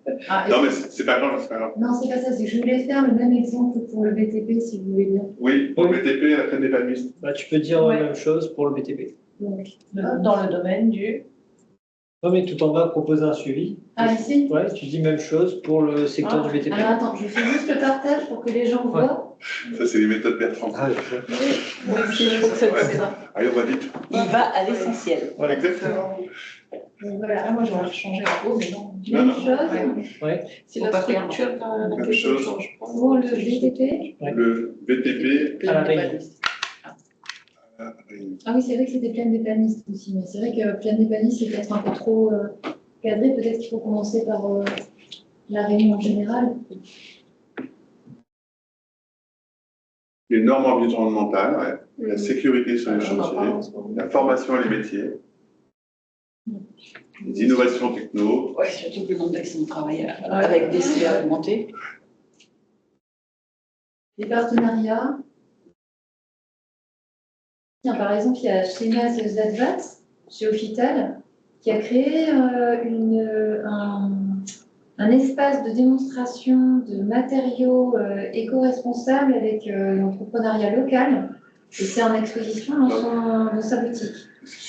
Non, mais c'est pas grave, c'est pas grave. Non, c'est pas ça, c'est que je voulais faire le même exemple pour le BTP, si vous voulez bien. Oui, pour le BTP, la plaine des palmistes. Tu peux dire la même chose pour le BTP. Donc, Dans le domaine du... Non, mais tout en bas, proposer un suivi. ici? Ouais, tu dis même chose pour le secteur du BTP. Alors attends, je fais juste le partage pour que les gens voient. Ça, c'est les méthodes Bertrand. Oui, je trouve que c'est ça. Allez, on va vite. Il va à l'essentiel. Voilà, exactement. Voilà, moi j'aurais changé un peu, mais non. Même chose. Ouais. C'est la structure la Même question chose. change. Pour le VTP. Le VTP. À la Réunion. Ah oui, c'est vrai que c'était Plaine des Panistes aussi, mais c'est vrai que Plaine des Panistes, c'est peut-être un peu trop cadré. Peut-être qu'il faut commencer par la Réunion en général. Les normes environnementales, ouais. La sécurité sur les chantiers, la formation et les métiers, les innovations techno. Oui, surtout que le nombre d'accidents de travail avec des CA augmentés. Les partenariats. Tiens, par exemple, il y a Schéma Advance chez Ophital qui a créé un espace de démonstration de matériaux éco-responsables avec l'entrepreneuriat local. Et c'est en exposition dans sa boutique.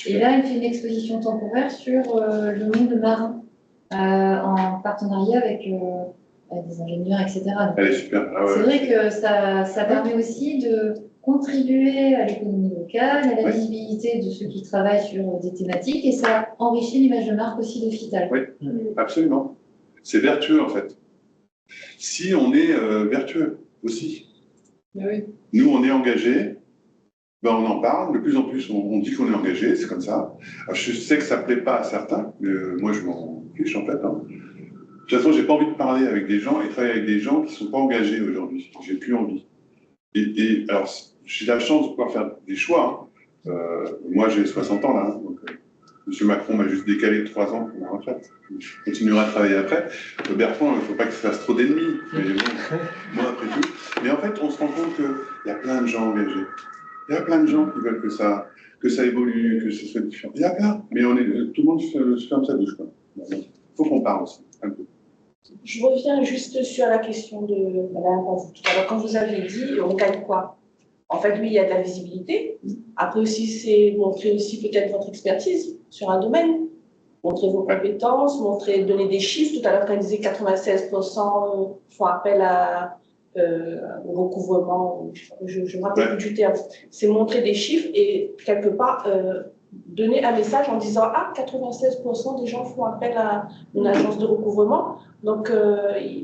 Et là, il fait une exposition temporaire sur le monde marin en partenariat avec des ingénieurs, etc. Donc, Elle est super. Ah ouais. c'est vrai que ça permet aussi de contribuer à l'économie locale, à la visibilité de ceux qui travaillent sur des thématiques, et ça enrichit l'image de marque aussi d'Ophital. Oui, absolument. C'est vertueux, en fait. Si on est vertueux aussi. Oui. Nous, on est engagés, ben, on en parle, de plus en plus, on dit qu'on est engagé, c'est comme ça. Alors, je sais que ça ne plaît pas à certains, mais moi, je m'en fiche, en fait. Hein. De toute façon, je n'ai pas envie de parler avec des gens et travailler avec des gens qui ne sont pas engagés aujourd'hui. J'ai plus envie. Et alors, j'ai la chance de pouvoir faire des choix. Hein. Moi, j'ai 60 ans, là, hein, donc M. Macron m'a juste décalé de 3 ans pour ma retraite. Je continuerai à travailler après. Bertrand, il ne faut pas qu'il se fasse trop d'ennemis. Mais bon, moi, après tout. Mais en fait, on se rend compte qu'il y a plein de gens engagés. Il y a plein de gens qui veulent que ça évolue, que ce soit différent. Il y a plein. Mais tout le monde se ferme sa bouche. Il faut qu'on parle aussi, un peu. Je reviens juste sur la question de Madame Pavou. Alors, quand vous avez dit, on gagne quoi? En fait, oui, il y a de la visibilité. Après aussi, c'est montrer aussi peut-être votre expertise sur un domaine. Montrer vos compétences, donner des chiffres. Tout à l'heure, quand elle disait 96% font appel au recouvrement, je me rappelle plus du terme. C'est montrer des chiffres et quelque part donner un message en disant « Ah, 96% des gens font appel à une agence de recouvrement ». Donc,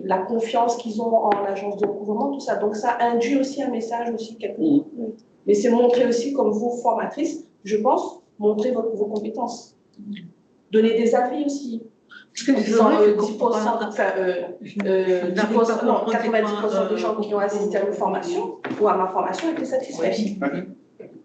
la confiance qu'ils ont en l'agence de recouvrement, tout ça. Donc, ça induit aussi un message aussi quelque part. Mais c'est montrer aussi, comme vous, formatrice, je pense, montrer vos compétences. Donner des avis aussi. Parce que 10%, enfin, 90% des gens qui ont assisté à une formation ou à ma formation étaient satisfaits.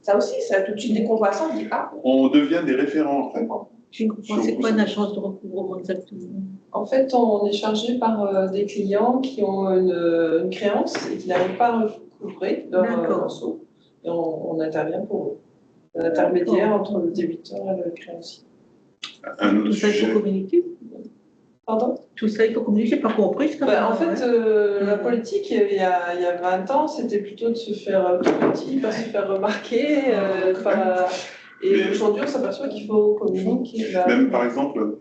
Ça aussi, ça a tout de suite des conversations, on dit « Ah ». On devient des référents, en fait. C'est quoi une agence de recouvrement exactement? En fait, on est chargé par des clients qui ont une créance et qui n'arrivent pas à recouvrer leur morceau. Et on intervient pour eux. Un intermédiaire entre le débiteur et le créancier. Tout ça, il faut communiquer. Pardon? Tout ça, il faut communiquer, pas compris. En fait, la politique, il y a 20 ans, c'était plutôt de se faire petit, pas se faire remarquer. Et aujourd'hui, on s'aperçoit qu'il faut communiquer. Même par exemple,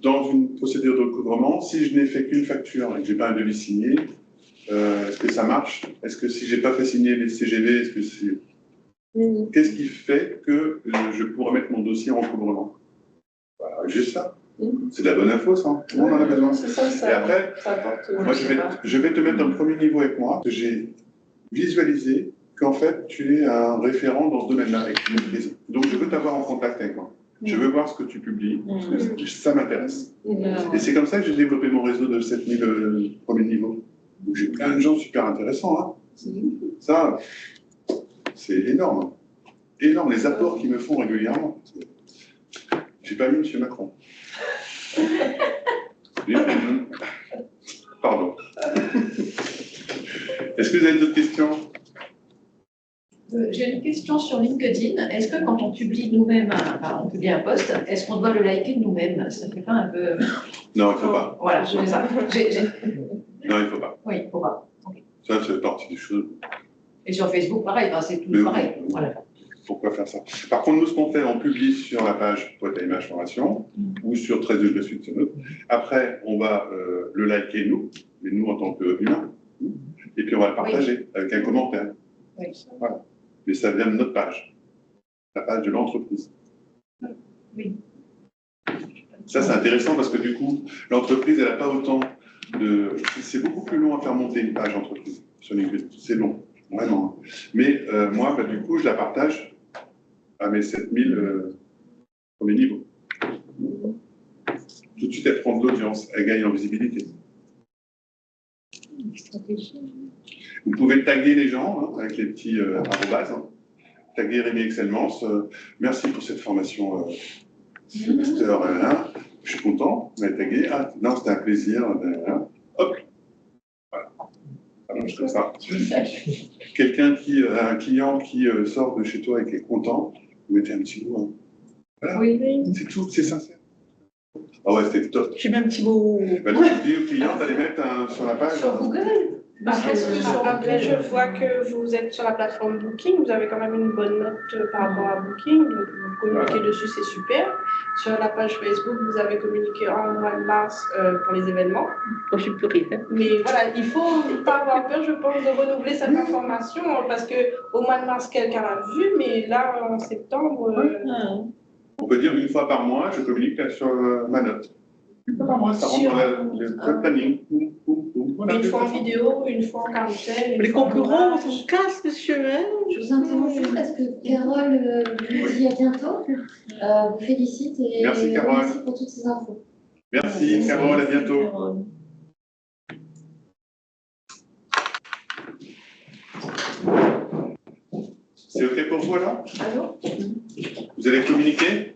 dans une procédure de recouvrement, si je n'ai fait qu'une facture et que je n'ai pas un devis signé, est-ce que ça marche? Est-ce que si je n'ai pas fait signer les CGV, est-ce que c'est... Qu'est-ce qui fait que je pourrais mettre mon dossier en recouvrement? Voilà, juste ça. C'est de la bonne info, ça. Tout le monde en a besoin. Et après, moi, je vais te mettre un premier niveau avec moi, que j'ai visualisé qu'en fait, tu es un référent dans ce domaine-là avec une maîtrise. Donc, je veux t'avoir en contact avec moi. Je veux voir ce que tu publies, parce que ça m'intéresse. Et c'est comme ça que j'ai développé mon réseau de 7000 premiers niveaux. Donc, j'ai plein de gens super intéressants. Hein. Ça, c'est énorme. Énorme, les apports qu'ils me font régulièrement. J'ai pas mis M. Macron. Pardon. Est-ce que vous avez d'autres questions? J'ai une question sur LinkedIn. Est-ce que quand on publie nous-mêmes, on publie un post, est-ce qu'on doit le liker nous-mêmes? Ça fait pas un peu... Non, il ne faut pas. Voilà, je fais ça. Non, il ne faut pas. Oui, il ne faut pas. Okay. Ça fait partie des choses. Et sur Facebook, pareil, c'est tout pareil. Voilà. Pourquoi faire ça? Par contre, nous, ce qu'on fait, on publie sur la page Boîte à Images Formation ou sur 13 degrés sud. Après, on va le liker, nous, mais nous en tant qu'humains. et puis on va le partager avec un commentaire. Oui. Voilà. Mais ça vient de notre page, la page de l'entreprise. Oui. Ça, c'est intéressant parce que du coup, l'entreprise, elle n'a pas autant de... C'est beaucoup plus long à faire monter une page entreprise sur LinkedIn. C'est long, vraiment. Mais moi, bah, du coup, je la partage à mes 7000 premiers niveaux. Tout de suite, elle prend de l'audience, elle gagne en visibilité. Vous pouvez taguer les gens avec les petits arrobas. Taguer Rémi Excellence. Merci pour cette formation. Master, je suis content, vous m'avez tagué. Ah, non, c'était un plaisir. Hop. Voilà. Ça marche comme ça. Quelqu'un un client qui sort de chez toi et qui est content, vous mettez un petit mot. Voilà. Oui. C'est tout, c'est sincère. Ah ouais, c'était top. J'ai mis un petit mot. Bah, tu dis au client d'aller mettre sur la page. Sur Google. Parce que sur Google, je vois que vous êtes sur la plateforme Booking, vous avez quand même une bonne note par rapport à Booking, donc vous communiquez dessus, c'est super. Sur la page Facebook, vous avez communiqué en mois de mars pour les événements. Moi, je suis plus rien. Mais voilà, il ne faut pas avoir peur, je pense, de renouveler cette information, parce qu'au mois de mars, quelqu'un l'a vu, mais là, en septembre... On peut dire une fois par mois, je communique sur ma note. Une fois par mois, ça rentre dans le planning. Voilà, une fois en vidéo, une fois en carrousel. Les concurrents, on se casse, monsieur. Hein, je vous interromps juste parce que Carole vous dit à bientôt. Vous félicite et merci, Carole. Merci pour toutes ces infos. Merci, Carole, à bientôt. C'est OK pour vous alors? Allô? Vous allez communiquer?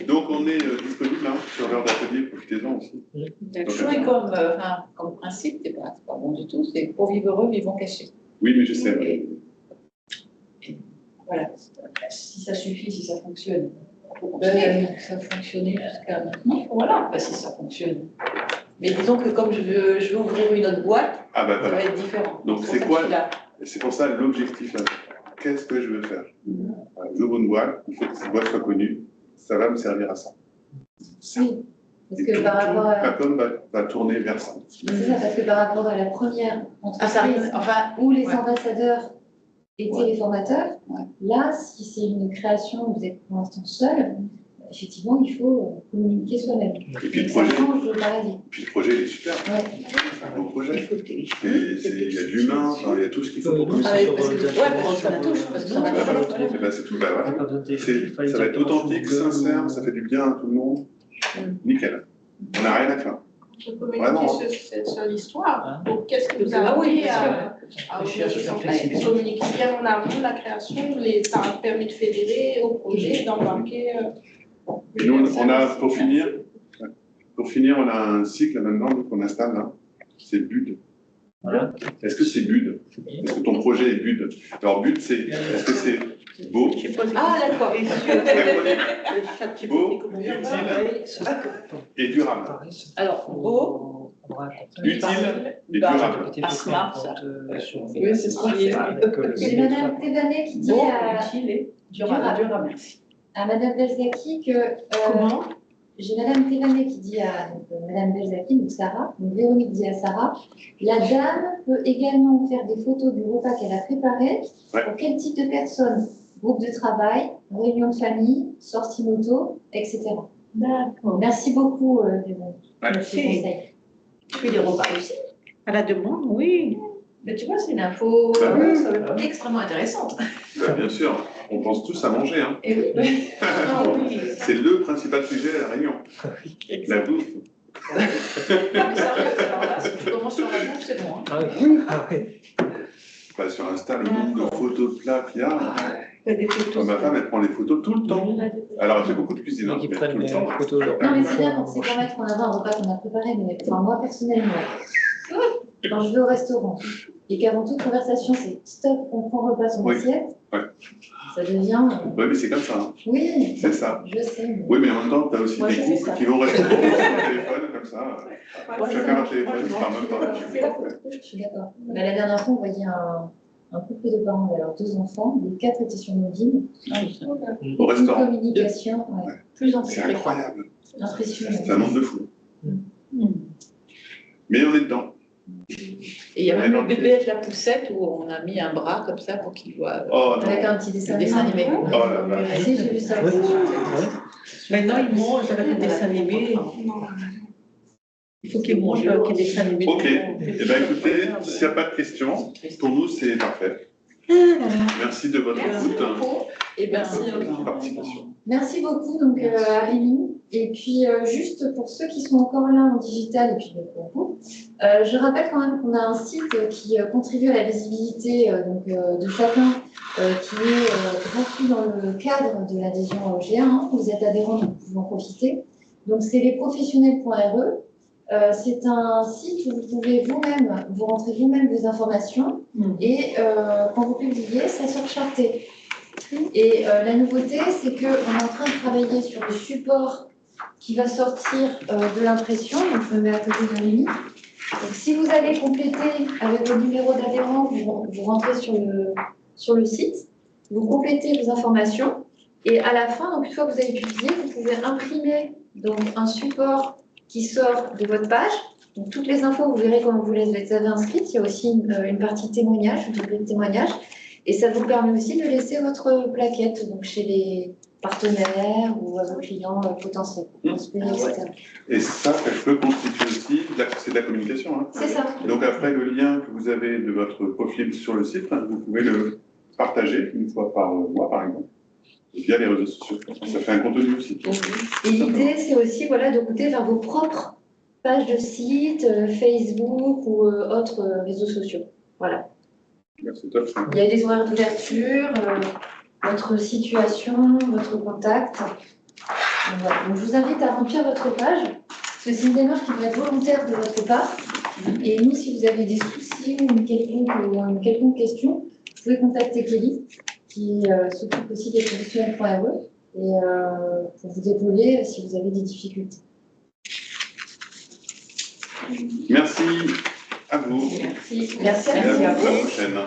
Donc on est disponible sur l'heure d'atelier, profitez-en aussi. Et comme principe, c'est pas bon du tout, c'est pour vivre heureux, vivons cachés. Oui, mais je sais. Et voilà, si ça suffit, si ça fonctionne. Ça a fonctionné jusqu'à maintenant. Voilà, si ça fonctionne. Mais disons que comme je veux ouvrir une autre boîte, ça va être différent. Donc c'est quoi? C'est pour ça l'objectif. Qu'est-ce que je veux faire? J'ouvre une boîte, il faut que cette boîte soit connue. Ça va me servir à ça. Oui, parce que par rapport à... La com va tourner vers ça. C'est ça, parce que par rapport à la première entreprise, où les ambassadeurs étaient les formateurs, là, si c'est une création, vous êtes pour l'instant seul, effectivement, il faut communiquer soi-même. Et puis ça change le paradigme. Puis le projet, il est super. C'est un beau projet. Il y a de l'humain, il y a tout ce qu'il faut. Ça touche, parce que ça va c'est tout. Ça va être authentique, sincère, ça fait du bien à tout le monde. Nickel. On n'a rien à faire. Je peux communiquer sur l'histoire. Donc, qu'est-ce que vous avez à communiquer bien en amont de la création? Ça a permis de fédérer au projet, d'embarquer. Et nous, on a, pour finir, on a un cycle maintenant qu'on installe là. C'est BUD. Voilà. Est-ce que c'est BUD? Est-ce que ton projet est BUD? Alors, BUD, est-ce que c'est beau? Ah, d'accord. Beau, utile et durable. Alors, beau, utile et durable. Smart, ça. Oui, c'est smart. J'ai Madame Thévanet qui dit utile et durable. Merci. À Madame Belzaki que... Comment? J'ai Madame Thévanet qui dit à Madame Belzaki, donc Sarah, donc Véronique dit à Sarah, la dame peut également faire des photos du repas qu'elle a préparé. Pour quel type de personnes? Groupe de travail, réunion de famille, sortie moto, etc. D'accord. Merci beaucoup, Véronique. Merci. Tu fais des repas aussi? À la demande, oui. Mais tu vois, c'est une info extrêmement intéressante. Bien sûr, on pense tous à manger. Hein. Et oui. C'est le principal sujet à la Réunion. La bouffe. Mais sérieux, alors là, si tu commences sur la bouffe, c'est bon. Bah, sur Insta, le nombre de photos de plats qu'il y a. Ma femme, elle prend les photos tout le temps. Alors, elle fait beaucoup de cuisine. Qui prennent les photos. Non, mais c'est bien, c'est pour mettre en avant un repas qu'on a préparé, mais enfin, moi, personnellement, quand je vais au restaurant et qu'avant toute conversation, c'est stop, on prend repas son assiette, ça devient. Oui, mais c'est comme ça. Hein. Oui, c'est ça. Je sais. Oui, mais en même temps, tu as aussi des couples qui vont rester au téléphone comme ça. Chacun un téléphone, ils parlent même pas. Je suis d'accord. La dernière fois, on voyait un couple de parents, alors 2 enfants, les 4 étaient sur mobile. Au restaurant. Une communication plus en plus. C'est incroyable. Impressionnant. C'est un monde de fou. Mais on est dedans. Et il y a même le bébé avec la poussette où on a mis un bras comme ça pour qu'il voit avec un petit dessin animé. Oh là là. Si, j'ai vu ça. Maintenant, il mange avec le dessin animé. Il faut qu'il mange avec le dessin animé. Ok. Eh bien, écoutez, s'il n'y a pas de questions, pour nous, c'est parfait. Merci de votre écoute. Et merci de votre participation. Merci beaucoup donc, à Rémi. Et puis, juste pour ceux qui sont encore là en digital, et puis pour vous, je rappelle quand même qu'on a un site qui contribue à la visibilité de chacun, qui est gratuit dans le cadre de l'adhésion au GA1. Vous êtes adhérent, donc vous pouvez en profiter. Donc, c'est lesprofessionnels.re. C'est un site où vous pouvez vous-même, vous rentrez vous-même vos informations et quand vous publiez, ça sort charté. Et la nouveauté, c'est qu'on est en train de travailler sur le support qui va sortir de l'impression. Donc, je me mets à côté de Rémi. Donc, si vous allez compléter avec vos numéros d'adhérent, vous rentrez sur le site, vous complétez vos informations et à la fin, donc une fois que vous avez publié, vous pouvez imprimer donc, un support qui sort de votre page. Donc, toutes les infos, vous verrez comment vous les avez inscrites. Il y a aussi une partie témoignage, une rubrique témoignage. Et ça vous permet aussi de laisser votre plaquette donc chez les partenaires ou à vos clients potentiels, etc. Et ça peut constituer aussi de la communication. Hein. C'est ça. Donc après, le lien que vous avez de votre profil sur le site, vous pouvez le partager une fois par mois, par exemple, via les réseaux sociaux. Ça fait un contenu aussi. Et l'idée, c'est aussi de goûter vers vos propres pages de site, Facebook ou autres réseaux sociaux. Voilà. C'est top, ça. Il y a des horaires d'ouverture, votre situation, votre contact. Voilà. Donc, je vous invite à remplir votre page. C'est une démarche qui doit être volontaire de votre part. Et nous, si vous avez des soucis ou une quelconque question, vous pouvez contacter Kelly, qui s'occupe aussi des professionnels.re, et pour vous épauler si vous avez des difficultés. Merci à vous. Merci. Et à la prochaine.